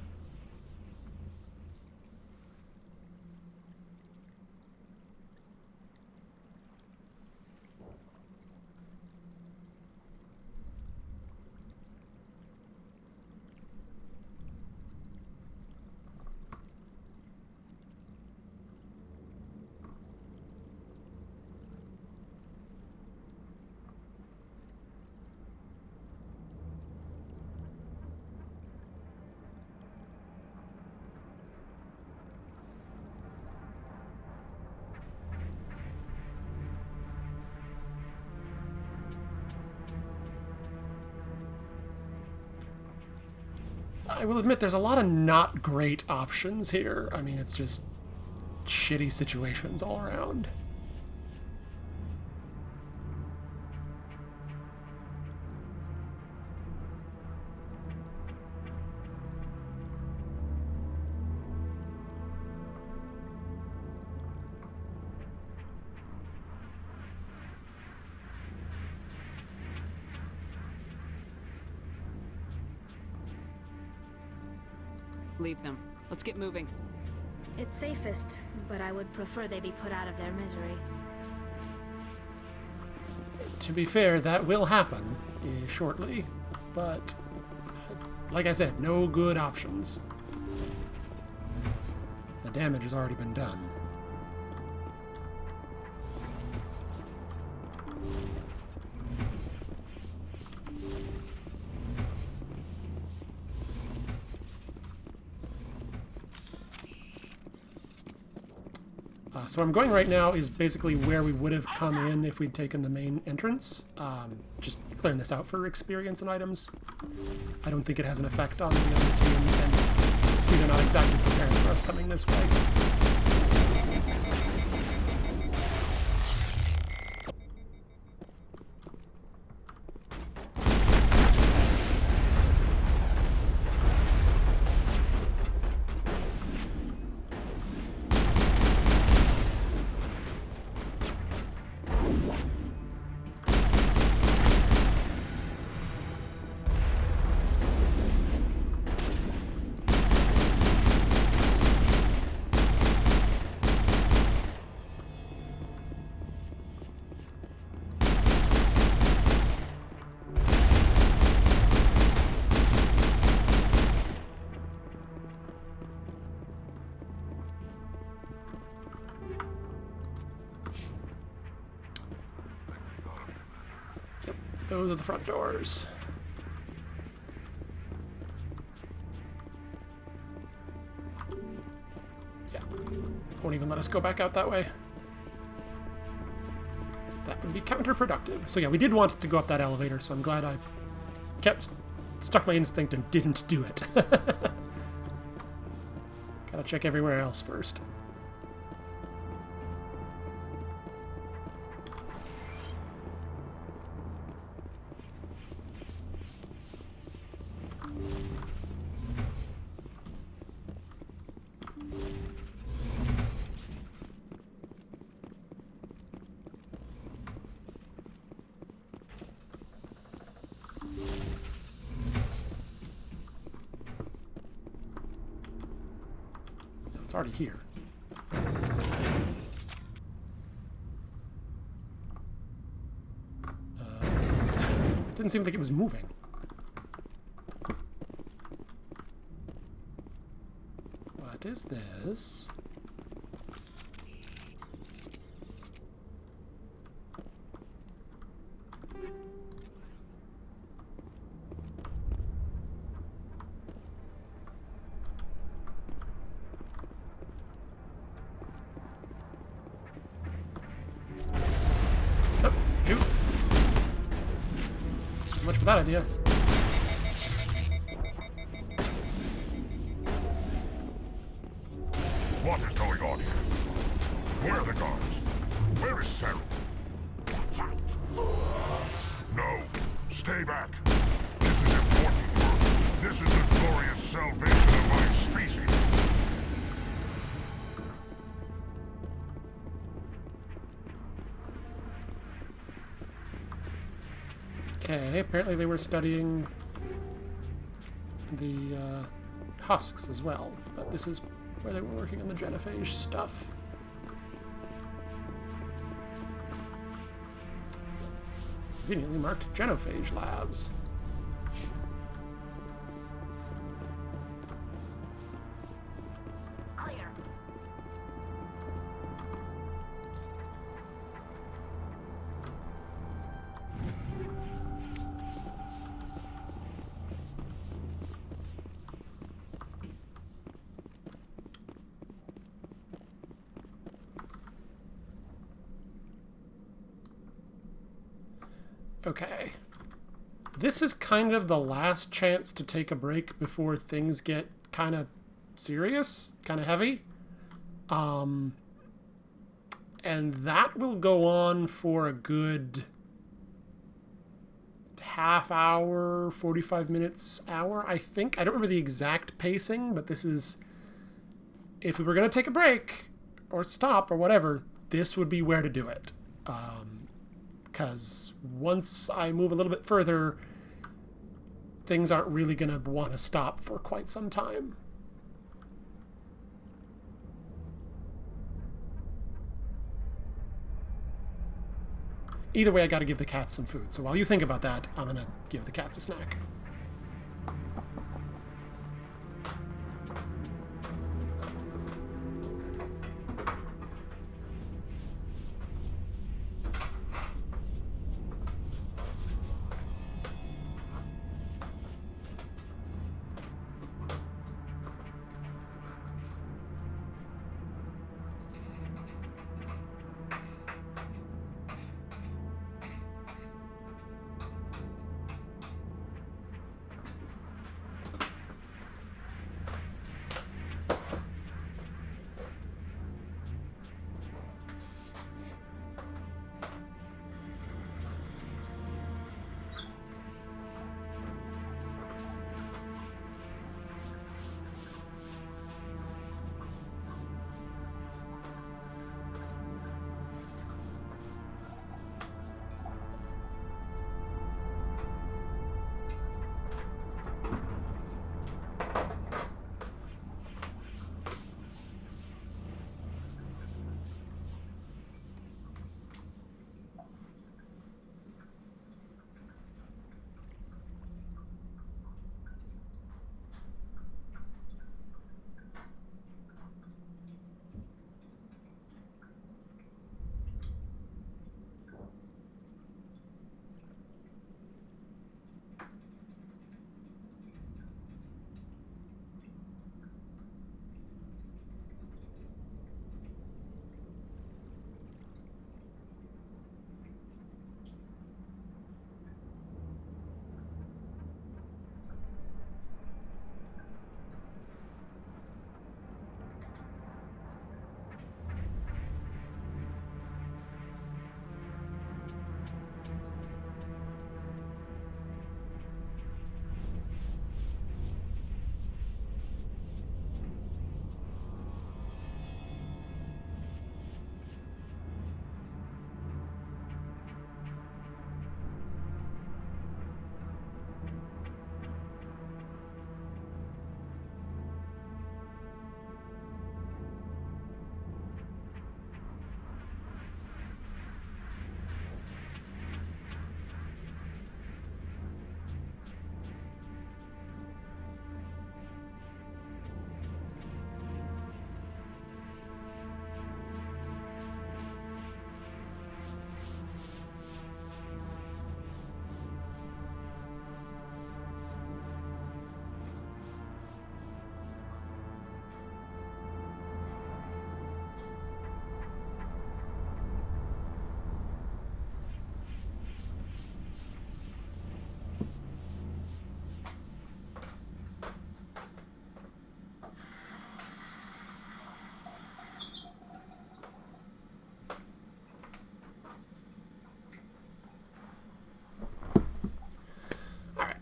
I will admit there's a lot of not great options here. I mean, it's just shitty situations all around. Leave them. Let's get moving. It's safest, but I would prefer they be put out of their misery. To be fair, that will happen shortly, but like I said, no good options. The damage has already been done. So I'm going right now is basically where we would have come in if we'd taken the main entrance. Just clearing this out for experience and items. I don't think it has an effect on the other team, and see they're not exactly prepared for us coming this way. Those are the front doors. Yeah. Won't even let us go back out that way. That would be counterproductive. So yeah, we did want to go up that elevator, so I'm glad I stuck my instinct and didn't do it. Gotta check everywhere else first. It's already here. Didn't seem like it was moving. What is this? That idea. What is going on here? Where are the guards? Where is Sarah? No, stay back. This is important work. This is the glorious salvation of my species. Okay, apparently they were studying the husks as well, but this is where they were working on the genophage stuff. Conveniently marked genophage labs. Clear. Okay. this is kind of the last chance to take a break before things get kind of serious, kind of heavy. And that will go on for a good half hour, 45 minutes, hour, I think. I don't remember the exact pacing, but this is... If we were going to take a break, or stop, or whatever, this would be where to do it. Because once I move a little bit further, things aren't really going to want to stop for quite some time. Either way, I got to give the cats some food. So while you think about that, I'm going to give the cats a snack.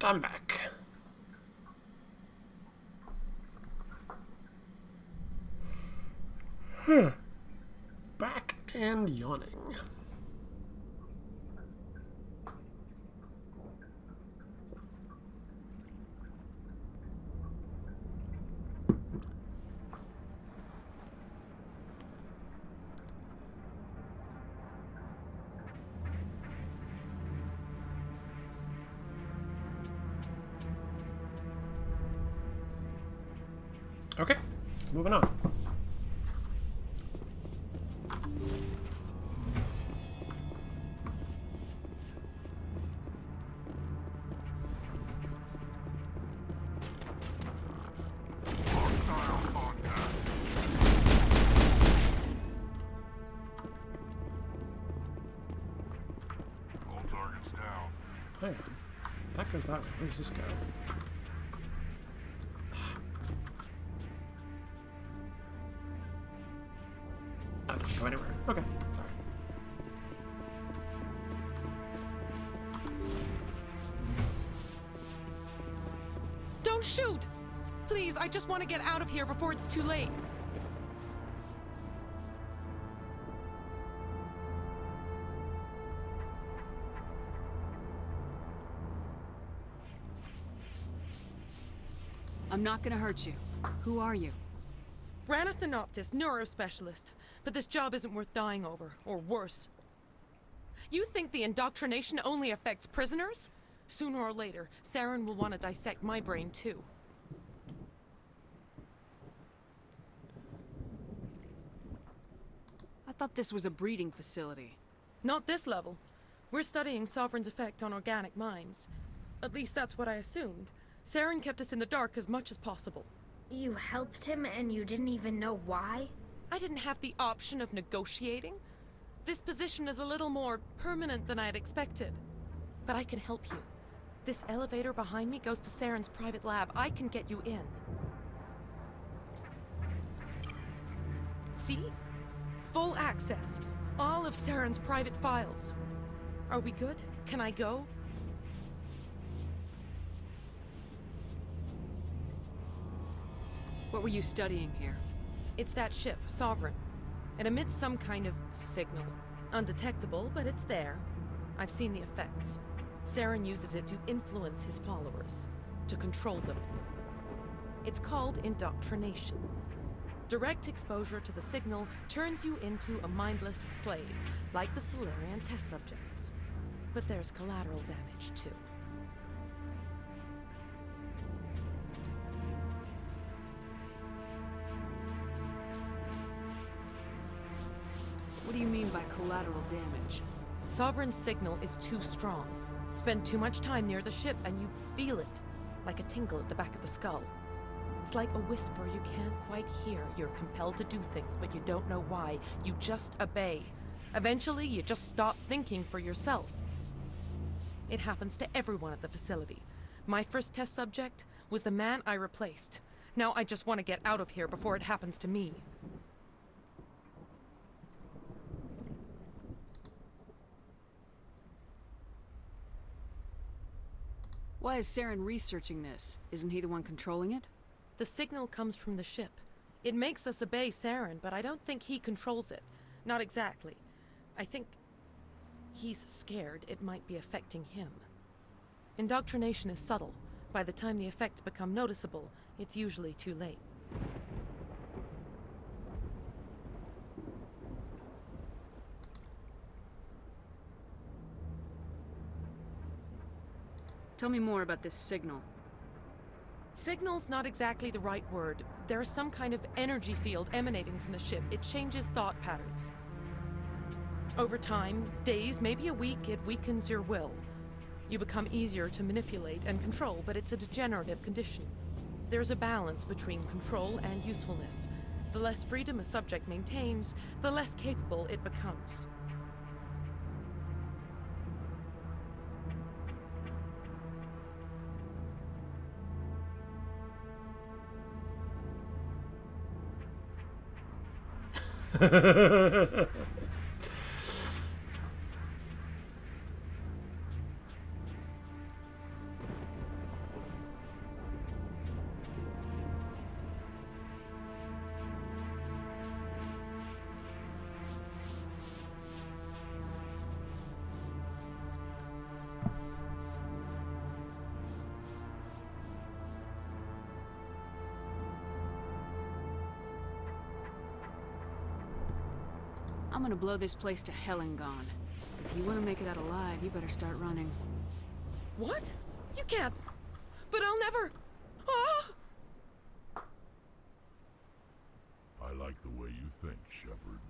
I'm back. Back and yawning. Okay, moving on. Hang on. That goes that way. Where does this go? Oh, it doesn't go anywhere. Okay, sorry. Don't shoot! Please, I just want to get out of here before it's too late. I'm not gonna hurt you. Who are you? Ranathanoptis, neurospecialist. But this job isn't worth dying over, or worse. You think the indoctrination only affects prisoners? Sooner or later, Saren will want to dissect my brain too. I thought this was a breeding facility. Not this level. We're studying Sovereign's effect on organic minds. At least that's what I assumed. Saren kept us in the dark as much as possible. You helped him and you didn't even know why? I didn't have the option of negotiating. This position is a little more permanent than I had expected. But I can help you. This elevator behind me goes to Saren's private lab. I can get you in. See? Full access. All of Saren's private files. Are we good? Can I go? What were you studying here? It's that ship, Sovereign. It emits some kind of signal. Undetectable, but it's there. I've seen the effects. Saren uses it to influence his followers, to control them. It's called indoctrination. Direct exposure to the signal turns you into a mindless slave, like the Solarian test subjects. But there's collateral damage, too. What do you mean by collateral damage? Sovereign's signal is too strong. Spend too much time near the ship and you feel it, like a tingle at the back of the skull. It's like a whisper you can't quite hear. You're compelled to do things, but you don't know why. You just obey. Eventually, you just stop thinking for yourself. It happens to everyone at the facility. My first test subject was the man I replaced. Now I just want to get out of here before it happens to me. Why is Saren researching this? Isn't he the one controlling it? The signal comes from the ship. It makes us obey Saren, but I don't think he controls it. Not exactly. I think he's scared it might be affecting him. Indoctrination is subtle. By the time the effects become noticeable, it's usually too late. Tell me more about this signal. Signal's not exactly the right word. There's some kind of energy field emanating from the ship. It changes thought patterns. Over time, days, maybe a week, it weakens your will. You become easier to manipulate and control, but it's a degenerative condition. There's a balance between control and usefulness. The less freedom a subject maintains, the less capable it becomes. I'm gonna blow this place to hell and gone. If you want to make it out alive, you better start running. What? You can't. But I'll never. Ah! I like the way you think, Shepard.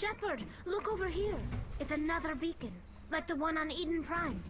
Shepard, look over here. It's another beacon, like the one on Eden Prime.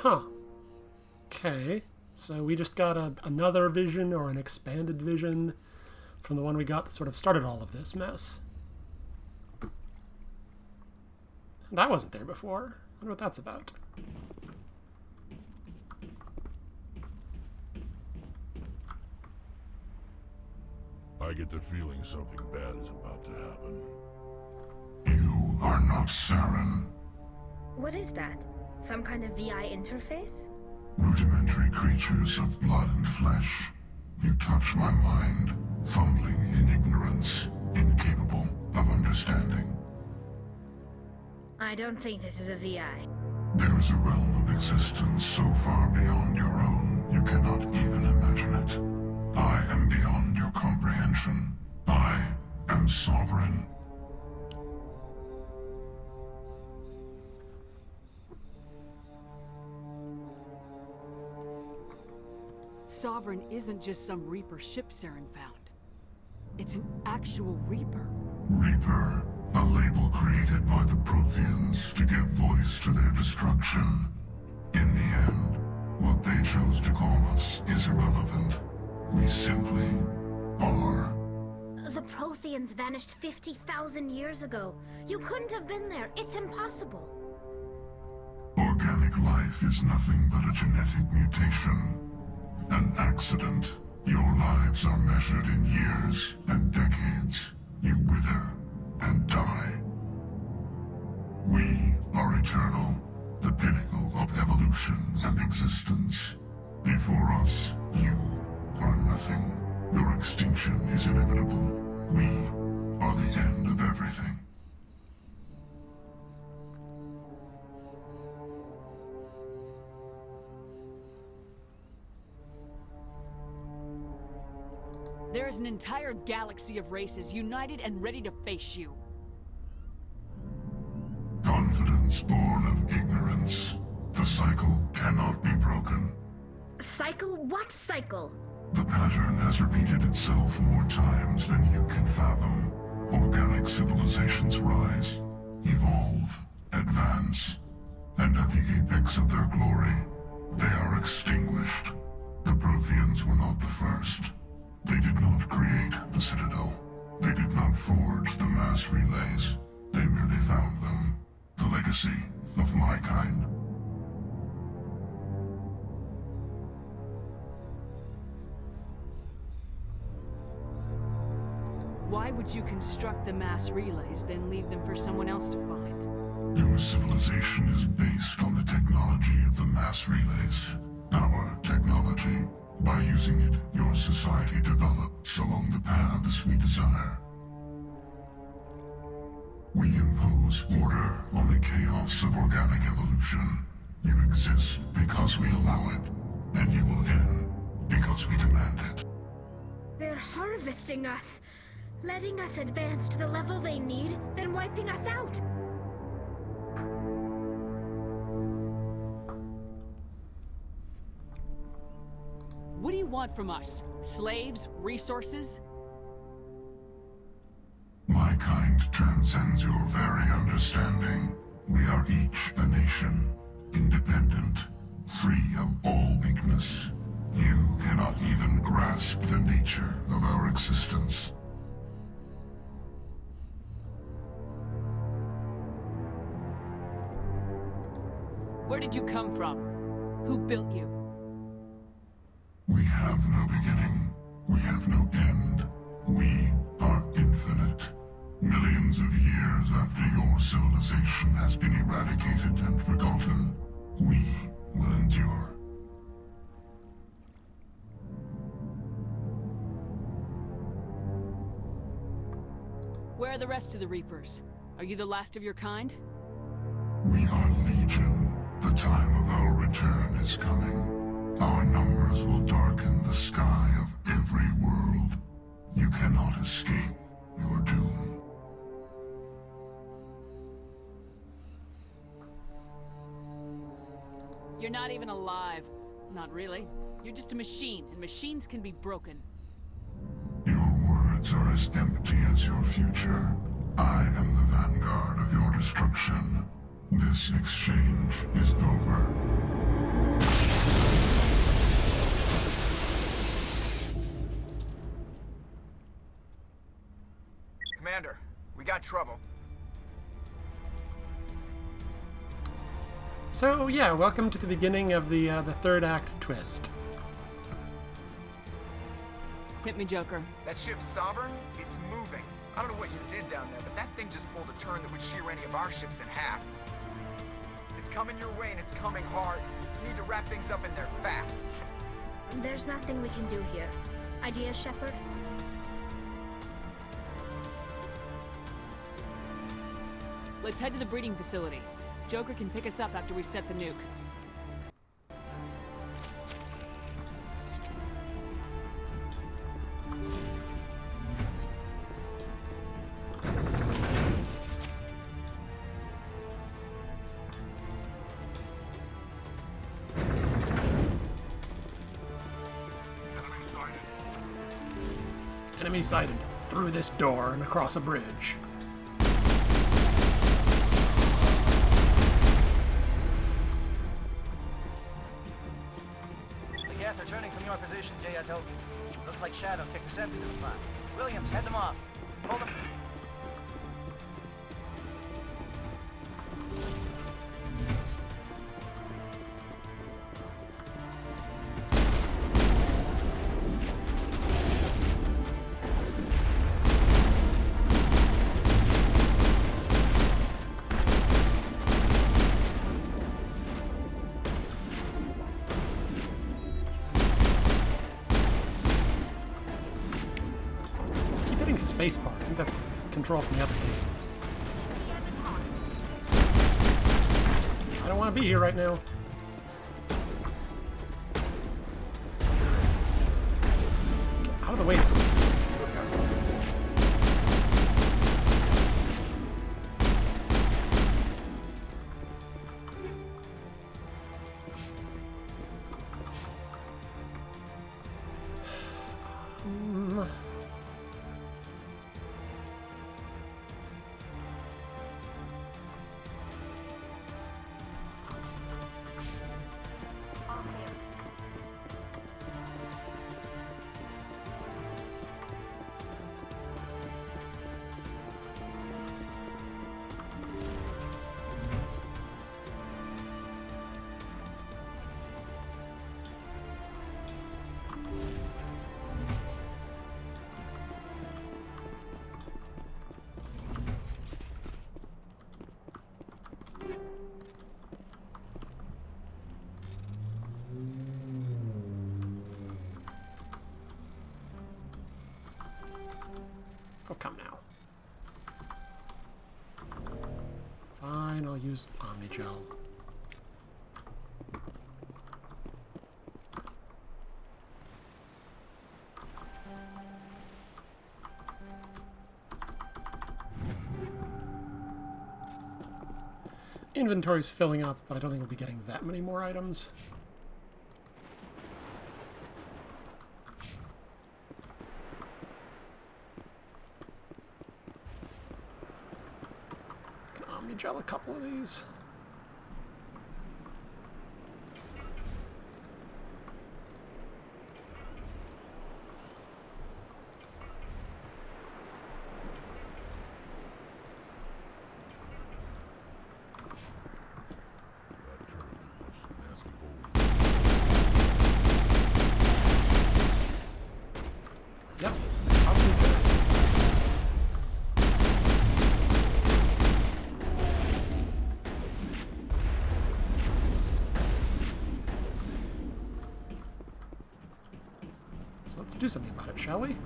Huh. Okay. So we just got another vision, or an expanded vision, from the one we got that sort of started all of this mess. That wasn't there before. I wonder what that's about. I get the feeling something bad is about to happen. You are not Saren. What is that? Some kind of VI interface? Rudimentary creatures of blood and flesh. You touch my mind, fumbling in ignorance, incapable of understanding. I don't think this is a VI. There is a realm of existence so far beyond your own, you cannot even imagine it. I am beyond your comprehension. I am sovereign. Sovereign isn't just some Reaper ship Saren found. It's an actual Reaper. Reaper, a label created by the Protheans to give voice to their destruction. In the end, what they chose to call us is irrelevant. We simply are. The Protheans vanished 50,000 years ago. You couldn't have been there. It's impossible. Organic life is nothing but a genetic mutation. An accident. Your lives are measured in years and decades. You wither and die. We are eternal, the pinnacle of evolution and existence. Before us, you are nothing. Your extinction is inevitable. We are the end of everything. There is an entire galaxy of races united and ready to face you. Confidence born of ignorance. The cycle cannot be broken. Cycle? What cycle? The pattern has repeated itself more times than you can fathom. Organic civilizations rise, evolve, advance, and at the apex of their glory, they are extinguished. The Protheans were not the first. They did not create the Citadel. They did not forge the mass relays. They merely found them. The legacy of my kind. Why would you construct the mass relays, then leave them for someone else to find? Your civilization is based on the technology of the mass relays. Our technology. By using it, your society develops along the paths we desire. We impose order on the chaos of organic evolution. You exist because we allow it, and you will end because we demand it. They're harvesting us, letting us advance to the level they need, then wiping us out. What do you want from us? Slaves? Resources? My kind transcends your very understanding. We are each a nation, independent, free of all weakness. You cannot even grasp the nature of our existence. Where did you come from? Who built you? We have no beginning. We have no end. We are infinite. Millions of years after your civilization has been eradicated and forgotten, we will endure. Where are the rest of the Reapers? Are you the last of your kind? We are Legion. The time of our return is coming. Our numbers will darken the sky of every world. You cannot escape your doom. You're not even alive. Not really. You're just a machine, and machines can be broken. Your words are as empty as your future. I am the vanguard of your destruction. This exchange is over. Commander, we got trouble. So yeah, welcome to the beginning of the third act twist. Hit me, Joker. That ship's Sovereign? It's moving. I don't know what you did down there, but that thing just pulled a turn that would shear any of our ships in half. It's coming your way and it's coming hard. You need to wrap things up in there fast. There's nothing we can do here. Ideas, Shepard? Let's head to the breeding facility. Joker can pick us up after we set the nuke. Enemy sighted. Through this door and across a bridge. Returning from your position, Jayato. Looks like Shadow picked a sensitive spot. Williams, head them off. Hold them. Spacebar. I think that's control from the other game. I don't want to be here right now. Get out of the way. Oh, come now. Fine, I'll use Omnigel. Inventory's filling up, but I don't think we'll be getting that many more items. Omnigel a couple of these. So let's do something about it, shall we?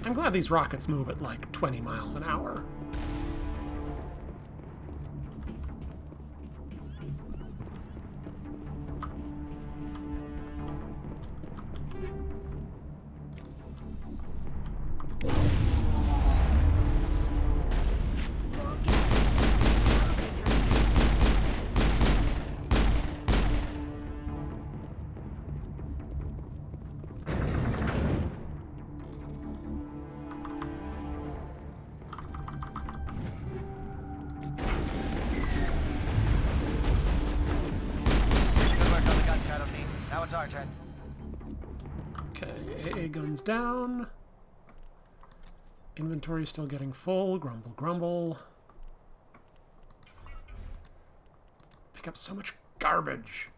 I'm glad these rockets move at like 20 miles an hour. Now it's our turn. Okay, AA guns down. Inventory still getting full. Grumble, grumble. Pick up so much garbage.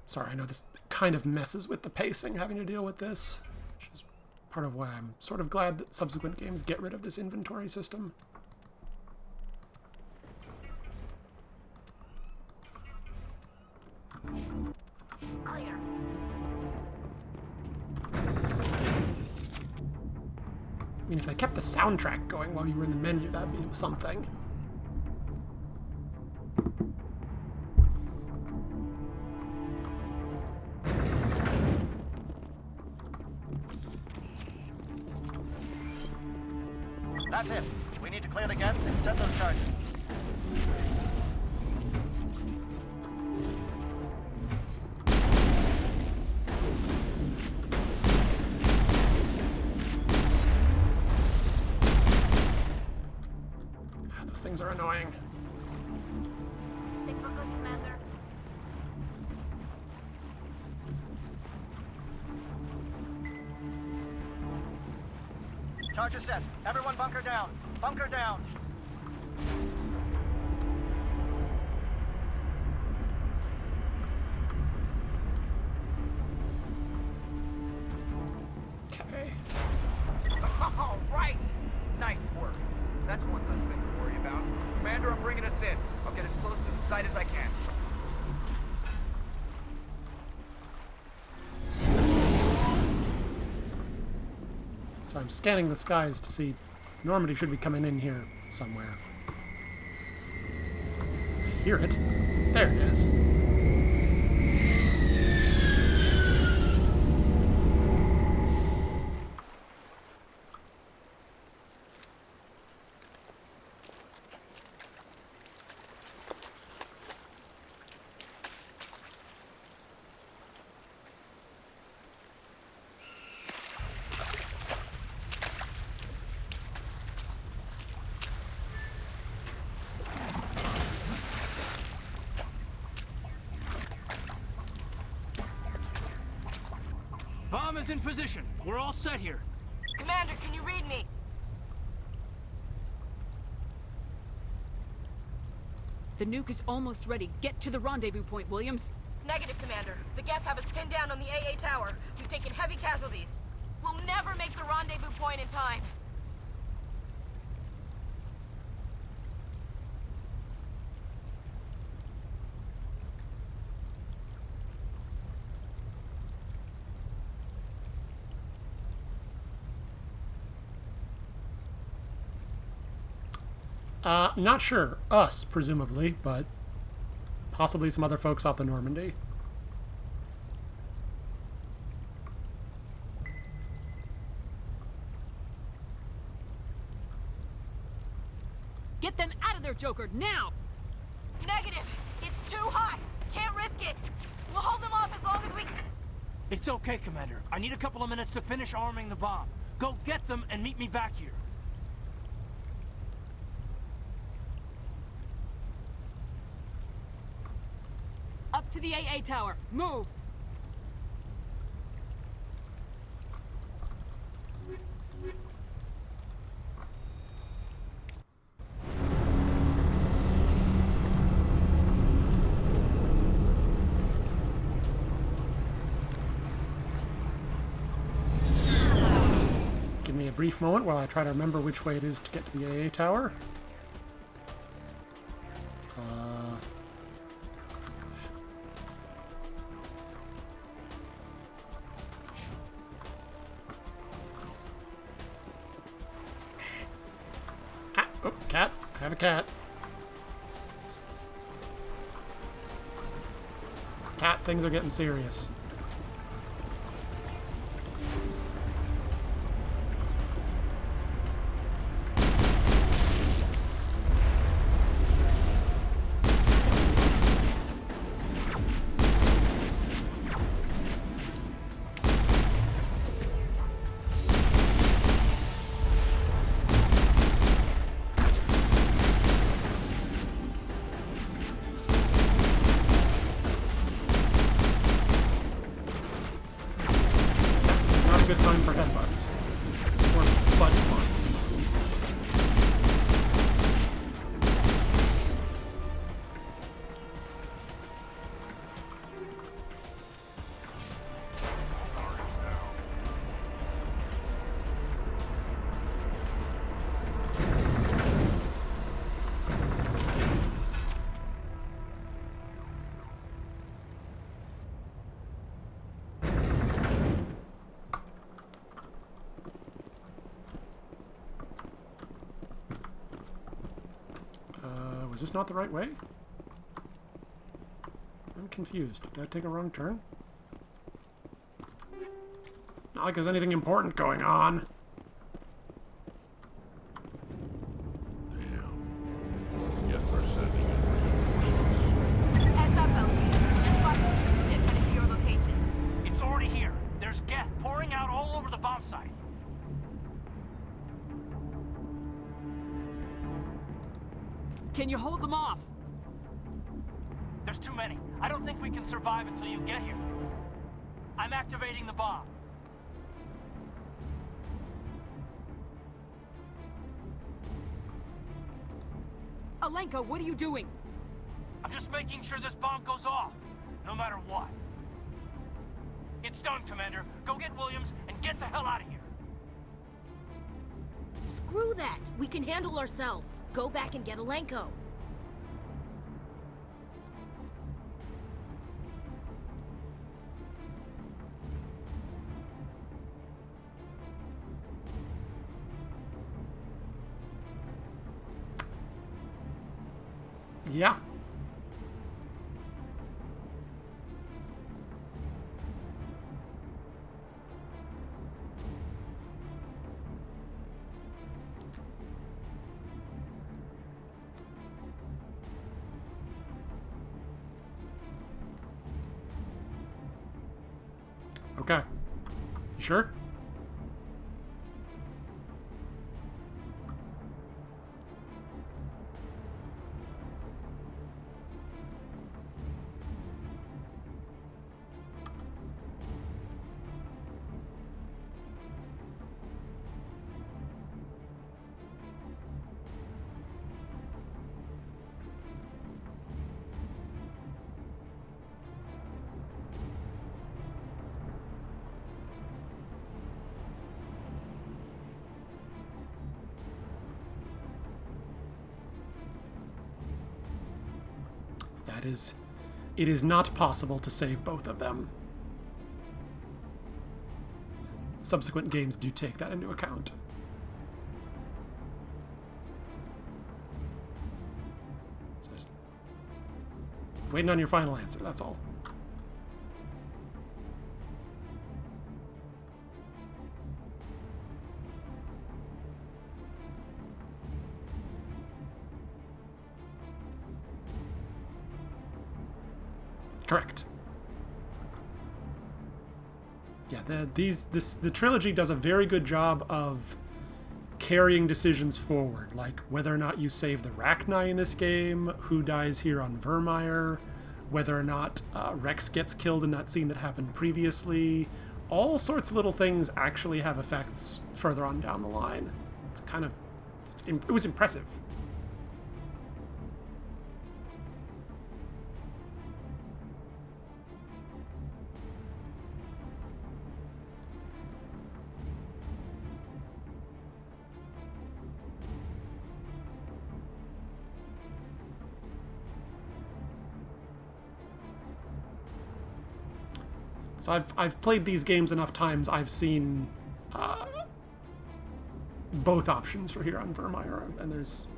Sorry, I know this kind of messes with the pacing, having to deal with this, which is part of why I'm sort of glad that subsequent games get rid of this inventory system. Clear. I mean, if they kept the soundtrack going while you were in the menu, that'd be something. That's it. We need to clear the gate and set those charges. Those things are annoying. Think we're good, Commander. Charges set. Everyone bunker down. Bunker down. Okay. All right! Nice work. That's one less thing to worry about. Commander, I'm bringing us in. I'll get as close to the site as I can. So I'm scanning the skies to see Normandy should be coming in here somewhere. I hear it. There it is. Bomb is in position. We're all set here. Commander, can you read me? The nuke is almost ready. Get to the rendezvous point, Williams. Negative, Commander. The Geth have us pinned down on the AA tower. We've taken heavy casualties. We'll never make the rendezvous point in time. Not sure. Us, presumably, but possibly some other folks off the Normandy. Get them out of there, Joker, now! Negative! It's too hot! Can't risk it! We'll hold them off as long as we... It's okay, Commander. I need a couple of minutes to finish arming the bomb. Go get them and meet me back here. Up to the AA tower. Move! Give me a brief moment while I try to remember which way it is to get to the AA tower. Oh, cat. I have a cat. Cat, things are getting serious. Good time for headbutts. Or butt butts. Was this not the right way? I'm confused. Did I take a wrong turn? Not like there's anything important going on. Damn. Guess we're sending in reinforcements. Heads up, LT. Just spotted a ship headed to your location. It's already here. There's Geth pouring out all over the bomb site. Can you hold them off? There's too many. I don't think we can survive until you get here. I'm activating the bomb. Alenka, what are you doing? I'm just making sure this bomb goes off, no matter what. It's done, Commander. Go get Williams and get the hell out of here. Screw that! We can handle ourselves. Go back and get Alenko. Yeah. Okay. You sure? It is not possible to save both of them. Subsequent games do take that into account. So just waiting on your final answer, that's all. Correct. Yeah, the trilogy does a very good job of carrying decisions forward, like whether or not you save the Rachni in this game, who dies here on Virmire, whether or not Rex gets killed in that scene that happened previously. All sorts of little things actually have effects further on down the line. It's kind of... it was impressive. So I've played these games enough times. I've seen both options for here on Virmire, and there's...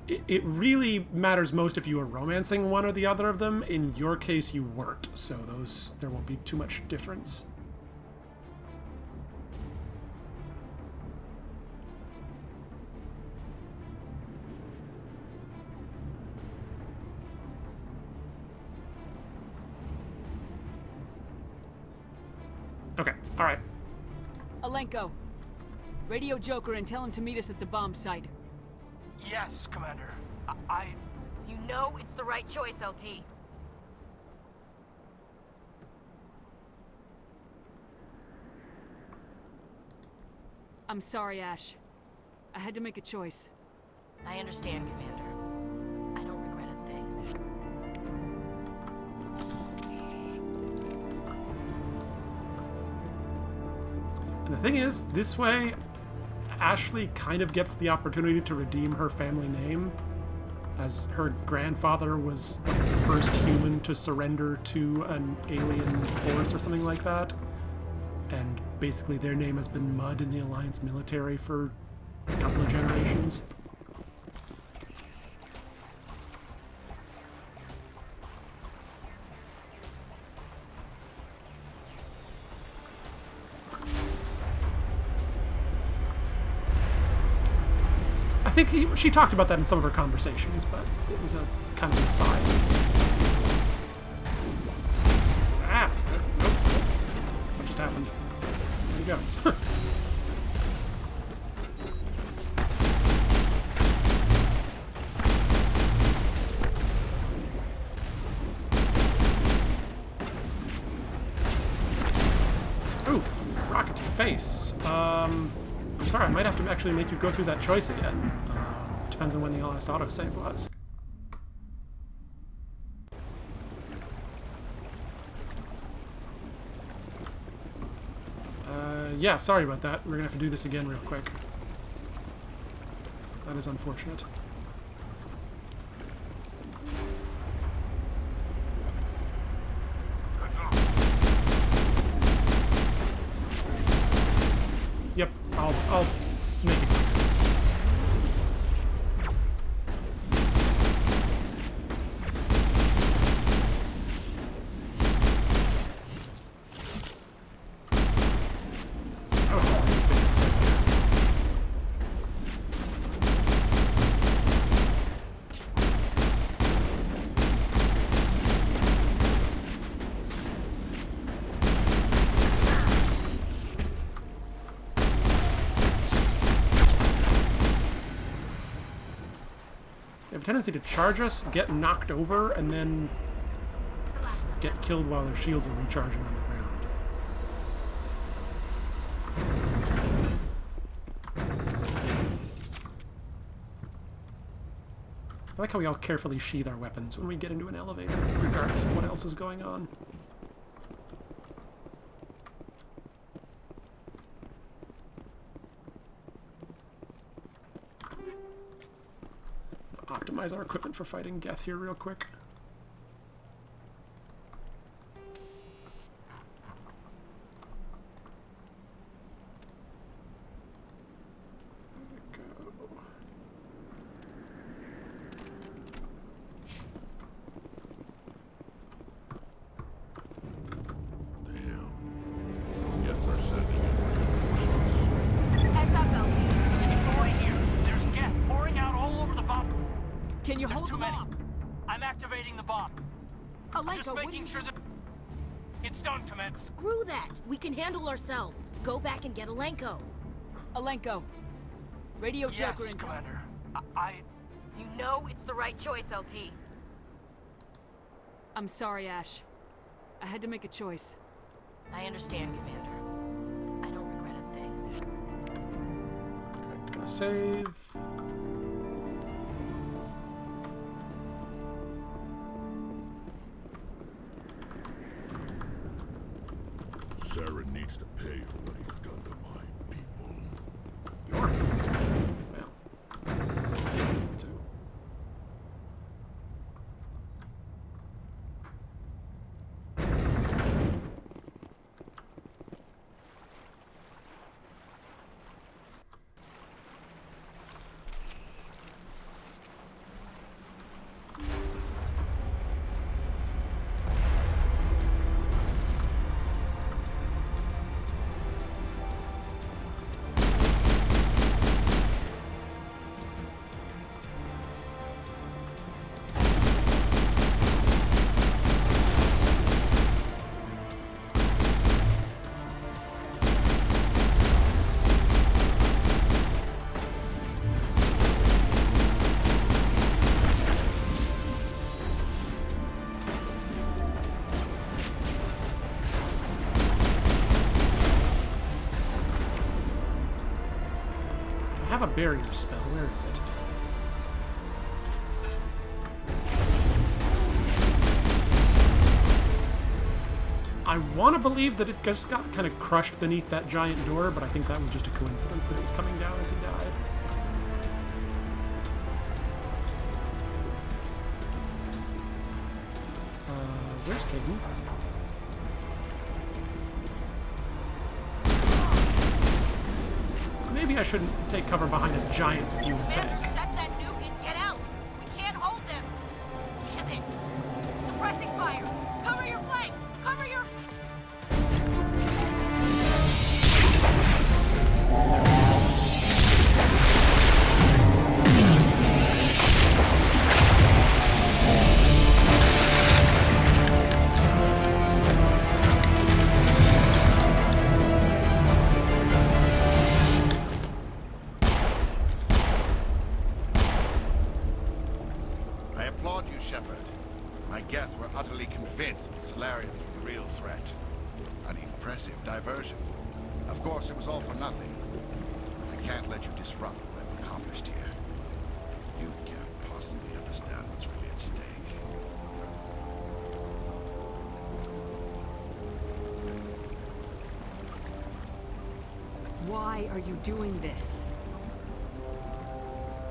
It really matters most if you are romancing one or the other of them. In your case, you weren't, so there won't be too much difference. Okay, alright. Alenko, radio Joker and tell him to meet us at the bomb site. Yes, Commander. You know it's the right choice, LT. I'm sorry, Ash. I had to make a choice. I understand, Commander. I don't regret a thing. And the thing is, this way, Ashley kind of gets the opportunity to redeem her family name, as her grandfather was the first human to surrender to an alien force or something like that. And basically their name has been mud in the Alliance military for a couple of generations. I think she talked about that in some of her conversations, but it was a kind of an aside. Ah! Nope. What just happened? There you go. Oof. Rocket to the face. I'm sorry, I might have to actually make you go through that choice again. Depends on when the last autosave was. Yeah, sorry about that. We're gonna have to do this again real quick. That is unfortunate. Yep, I'll make it quick. Tendency to charge us, get knocked over, and then get killed while their shields are recharging on the ground. I like how we all carefully sheathe our weapons when we get into an elevator, regardless of what else is going on. Optimize our equipment for fighting Geth here real quick. Can you hold too them many. up? I'm activating the bomb. Alenko, Just making sure that... It's done, Commander. Screw that! We can handle ourselves. Go back and get Alenko. Alenko. Radio Joker Yes, and Commander. You know it's the right choice, LT. I'm sorry, Ash. I had to make a choice. I understand, Commander. I don't regret a thing. Gonna save. Saren needs to pay for what he's done to my people. Your people? Well. Too. I have a barrier spell. Where is it? I want to believe that it just got kind of crushed beneath that giant door, but I think that was just a coincidence that it was coming down as he died. Where's Caden? Maybe I shouldn't take cover behind a giant fuel tank. Set that nuke and get out. We can't hold them. Damn it. Suppressing fire. Cover your flank. Cover your... Shepard. My Geth were utterly convinced the Solarians were the real threat. An impressive diversion. Of course, it was all for nothing. I can't let you disrupt what I've accomplished here. You can't possibly understand what's really at stake. Why are you doing this?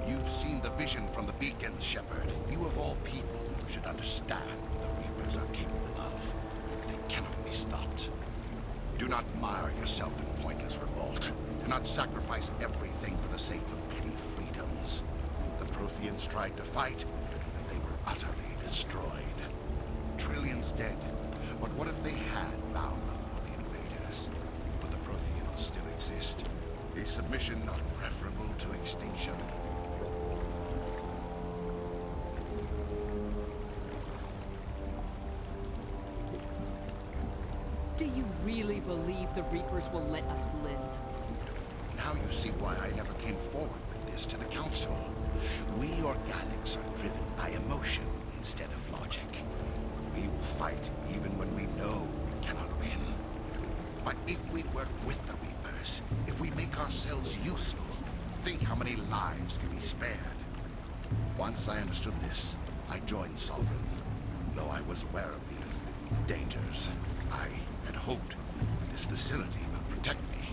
You've seen the vision from the beacons, Shepard. You of all people should understand what the Reapers are capable of. They cannot be stopped. Do not mire yourself in pointless revolt. Do not sacrifice everything for the sake of petty freedoms. The Protheans tried to fight, and they were utterly destroyed. Trillions dead. But what if they had bowed before the invaders? Would the Protheans still exist? Is submission not preferable to extinction? Do you really believe the Reapers will let us live? Now you see why I never came forward with this to the Council. We organics are driven by emotion instead of logic. We will fight even when we know we cannot win. But if we work with the Reapers, if we make ourselves useful, think how many lives can be spared. Once I understood this, I joined Sovereign, though I was aware of the dangers. I had hoped this facility could protect me.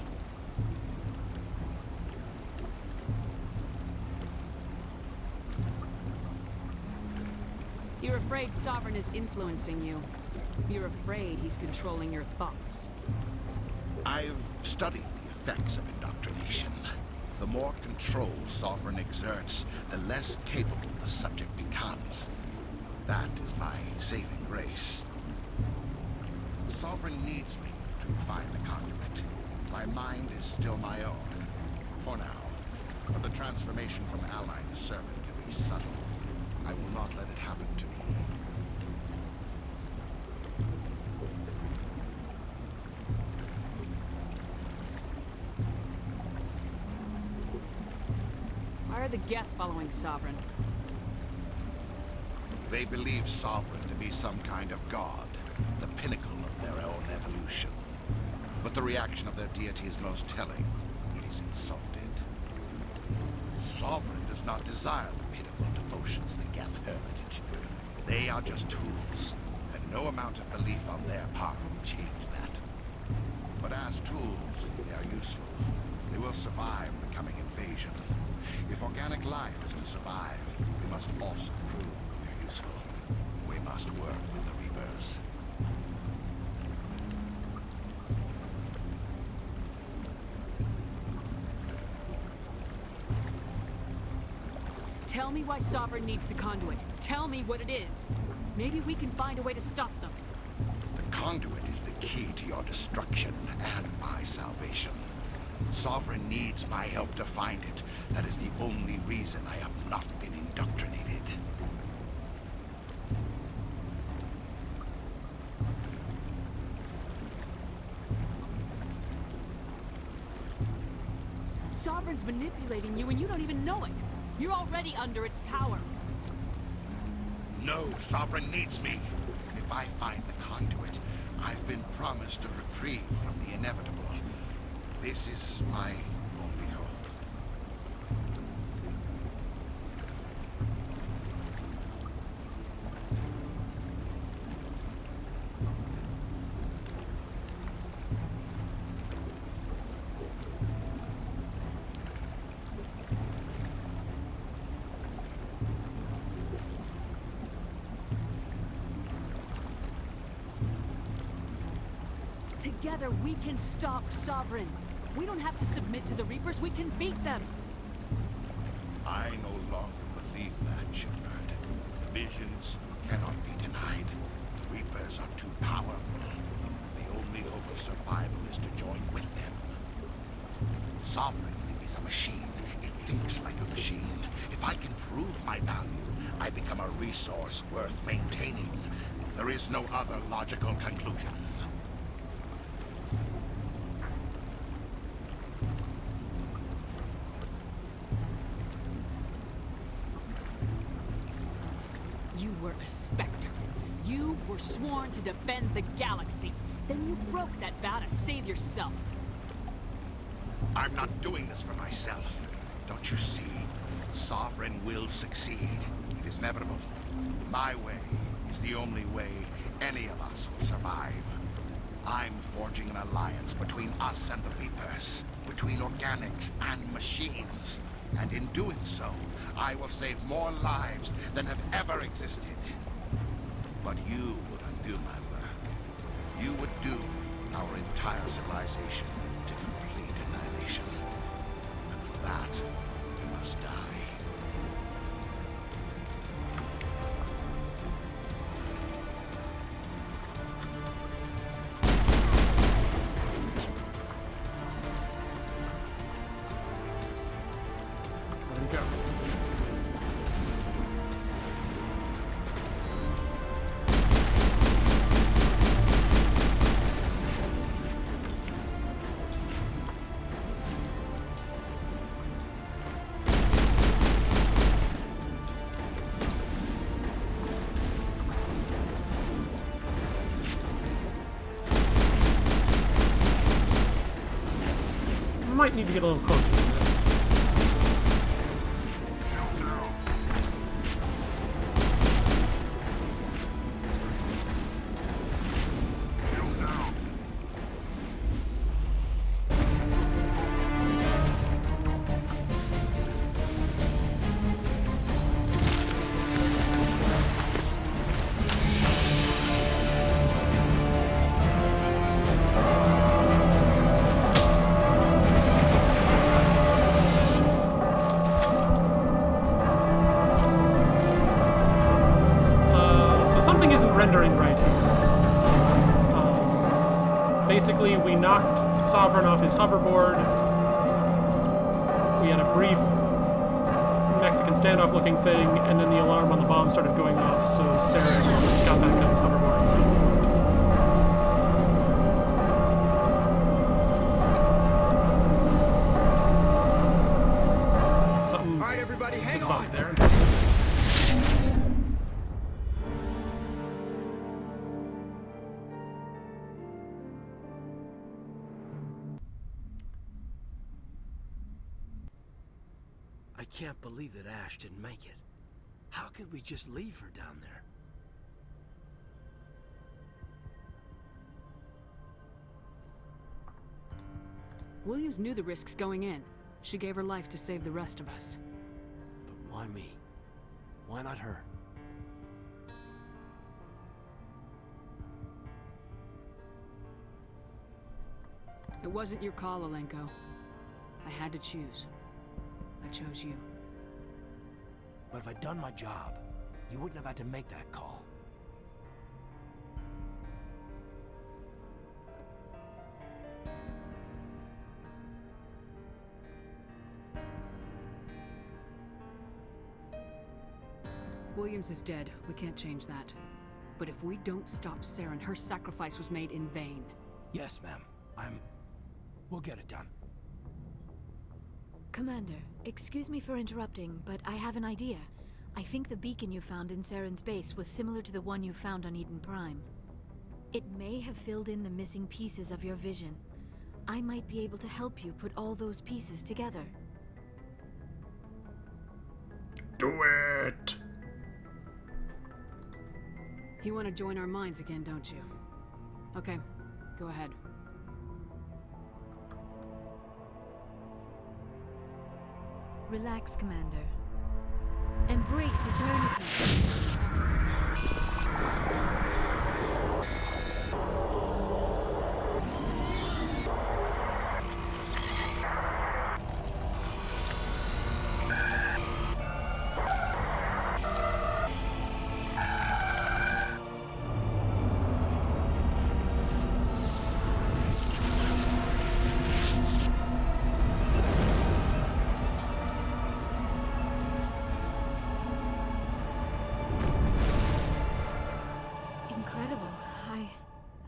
You're afraid Sovereign is influencing you. You're afraid he's controlling your thoughts. I've studied the effects of indoctrination. The more control Sovereign exerts, the less capable the subject becomes. That is my saving grace. Sovereign needs me to find the conduit. My mind is still my own, for now. But the transformation from ally to servant can be subtle. I will not let it happen to me. the Geth following Sovereign? They believe Sovereign to be some kind of god, the pinnacle of their own evolution. But the reaction of their deity is most telling. It is insulted. Sovereign does not desire the pitiful devotions the Geth hurl at it. They are just tools, and no amount of belief on their part will change that. But as tools, they are useful. They will survive the coming invasion. If organic life is to survive, we must also prove we're useful. We must work with the Reapers. Tell me why Sovereign needs the conduit. Tell me what it is. Maybe we can find a way to stop them. The conduit is the key to your destruction and my salvation. Sovereign needs my help to find it. That is the only reason I have not been indoctrinated. Sovereign's manipulating you and you don't even know it. You're already under its power. No, Sovereign needs me. If I find the conduit, I've been promised a reprieve from the inevitable. This is my only hope. Together we can stop Sovereign. We don't have to submit to the Reapers, we can beat them. I no longer believe that, Shepard. The visions cannot be denied. The Reapers are too powerful. The only hope of survival is to join with them. Sovereign is a machine. It thinks like a machine. If I can prove my value, I become a resource worth maintaining. There is no other logical conclusion. You were a Spectre. You were sworn to defend the galaxy. Then you broke that vow to save yourself. I'm not doing this for myself. Don't you see? Sovereign will succeed. It is inevitable. My way is the only way any of us will survive. I'm forging an alliance between us and the Reapers, between organics and machines. And in doing so, I will save more lives than have ever existed. But you would undo my work. You would doom our entire civilization to complete annihilation. And for that, you must die. Might need to get a little closer to this. Something isn't rendering right here. Basically, we knocked Sovereign off his hoverboard. We had a brief Mexican standoff looking thing, and then the alarm on the bomb started going off, so Sarah got back on his hoverboard. can't believe that Ash didn't make it. How could we just leave her down there? Williams knew the risks going in. She gave her life to save the rest of us. But why me? Why not her? It wasn't your call, Alenko. I had to choose. I chose you. But if I'd done my job, you wouldn't have had to make that call. Williams is dead. We can't change that. But if we don't stop Saren, her sacrifice was made in vain. Yes, ma'am. We'll get it done. Commander, excuse me for interrupting, but I have an idea. I think the beacon you found in Saren's base was similar to the one you found on Eden Prime. It may have filled in the missing pieces of your vision. I might be able to help you put all those pieces together. Do it! You want to join our minds again, don't you? Okay, go ahead. Relax, Commander. Embrace eternity.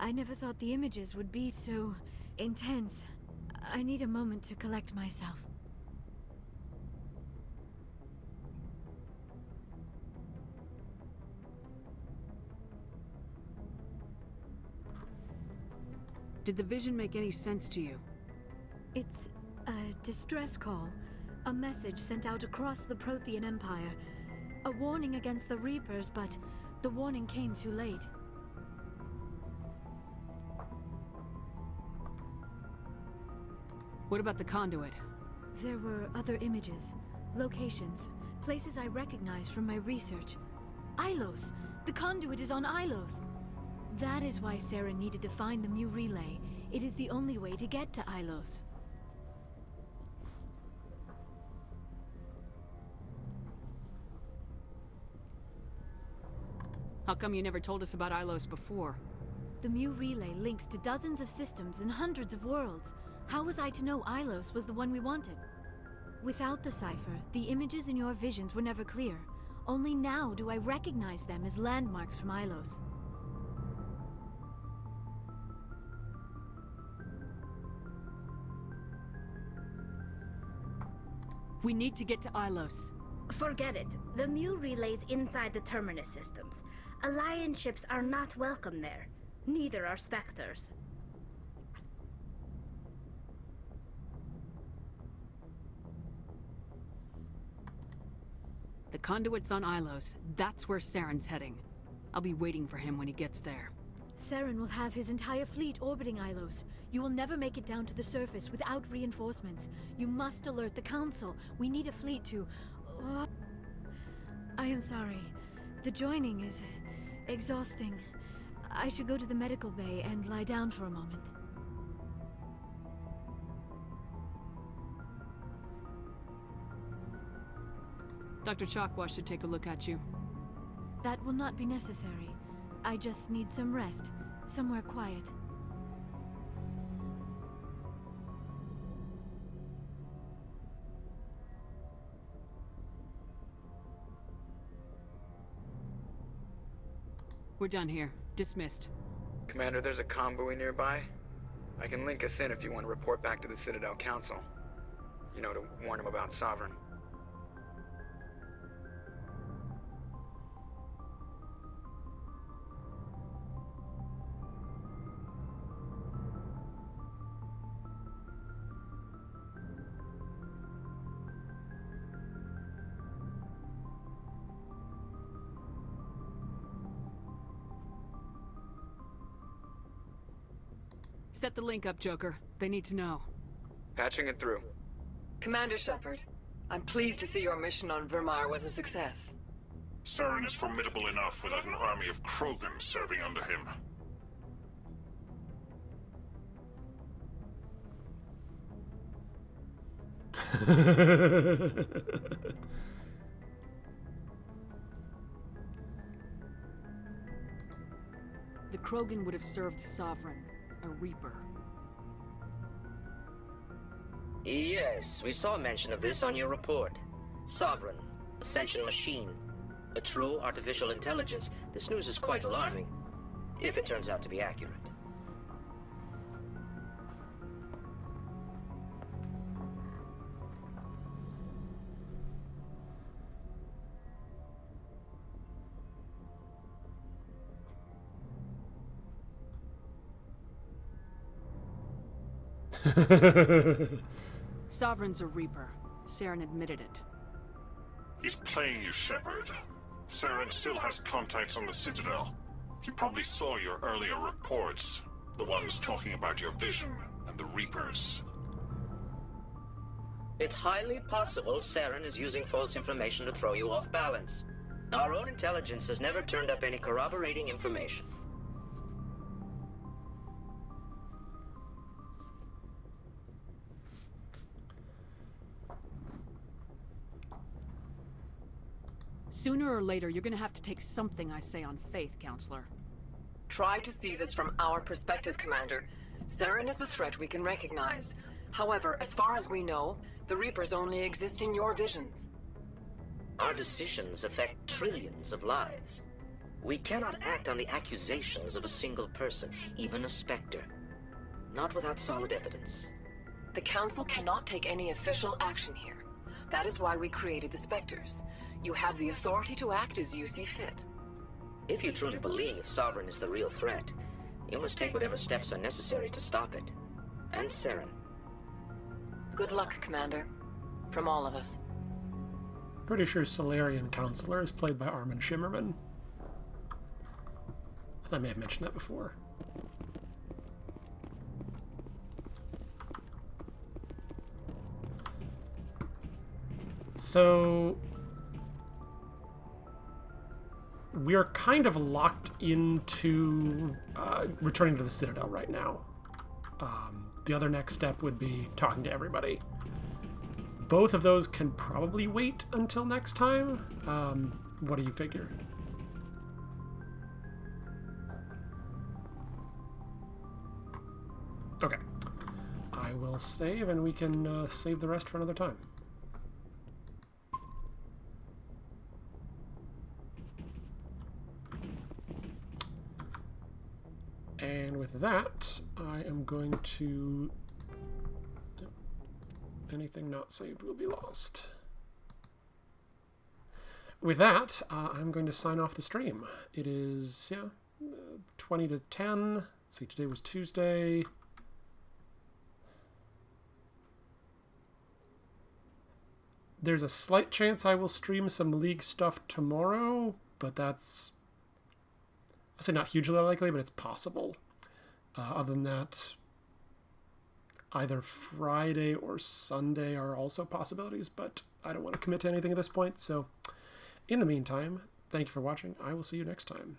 I never thought the images would be so intense. I need a moment to collect myself. Did the vision make any sense to you? It's a distress call. A message sent out across the Prothean Empire. A warning against the Reapers, but the warning came too late. What about the conduit? There were other images, locations, places I recognized from my research. Ilos! The conduit is on Ilos! That is why Saren needed to find the Mu relay. It is the only way to get to Ilos. How come you never told us about Ilos before? The Mu relay links to dozens of systems and hundreds of worlds. How was I to know Ilos was the one we wanted? Without the cipher, the images in your visions were never clear. Only now do I recognize them as landmarks from Ilos. We need to get to Ilos. Forget it. The Mu relay's inside the Terminus systems. Alliance ships are not welcome there. Neither are Spectres. The conduit's on Ilos. That's where Saren's heading. I'll be waiting for him when he gets there. Saren will have his entire fleet orbiting Ilos. You will never make it down to the surface without reinforcements. You must alert the Council. We need a fleet to... I am sorry. The joining is exhausting. I should go to the medical bay and lie down for a moment. Dr. Chakwas should take a look at you. That will not be necessary. I just need some rest. Somewhere quiet. We're done here. Dismissed. Commander, there's a comm buoy nearby. I can link us in if you want to report back to the Citadel Council. You know, to warn them about Sovereign. Set the link up, Joker. They need to know. Patching it through. Commander Shepard, I'm pleased to see your mission on Virmire was a success. Saren is formidable enough without an army of Krogan serving under him. The Krogan would have served Sovereign, a Reaper. Yes, we saw mention of this on your report. Sovereign, Ascension machine, a true artificial intelligence. This news is quite alarming, if it turns out to be accurate. Sovereign's a Reaper. Saren admitted it. He's playing you, Shepard. Saren still has contacts on the Citadel. He probably saw your earlier reports. The ones talking about your vision and the Reapers. It's highly possible Saren is using false information to throw you off balance. Our own intelligence has never turned up any corroborating information. Sooner or later, you're gonna have to take something I say on faith, Counselor. Try to see this from our perspective, Commander. Saren is a threat we can recognize. However, as far as we know, the Reapers only exist in your visions. Our decisions affect trillions of lives. We cannot act on the accusations of a single person, even a Spectre. Not without solid evidence. The Council cannot take any official action here. That is why we created the Spectres. You have the authority to act as you see fit. If you truly believe Sovereign is the real threat, you must take whatever steps are necessary to stop it. And Saren. Good luck, Commander. From all of us. Pretty sure Solarian Counselor is played by Armin Shimmerman. I may have mentioned that before. So we're kind of locked into returning to the Citadel right now. The other next step would be talking to everybody. Both of those can probably wait until next time. What do you figure? Okay. I will save, and we can save the rest for another time. And with that, I am going to... Anything not saved will be lost. With that, I'm going to sign off the stream. It is, 20 to 10. Let's see, today was Tuesday. There's a slight chance I will stream some League stuff tomorrow, but that's... I'll say not hugely likely, but it's possible. Other than that, either Friday or Sunday are also possibilities, but I don't want to commit to anything at this point. So in the meantime, thank you for watching. I will see you next time.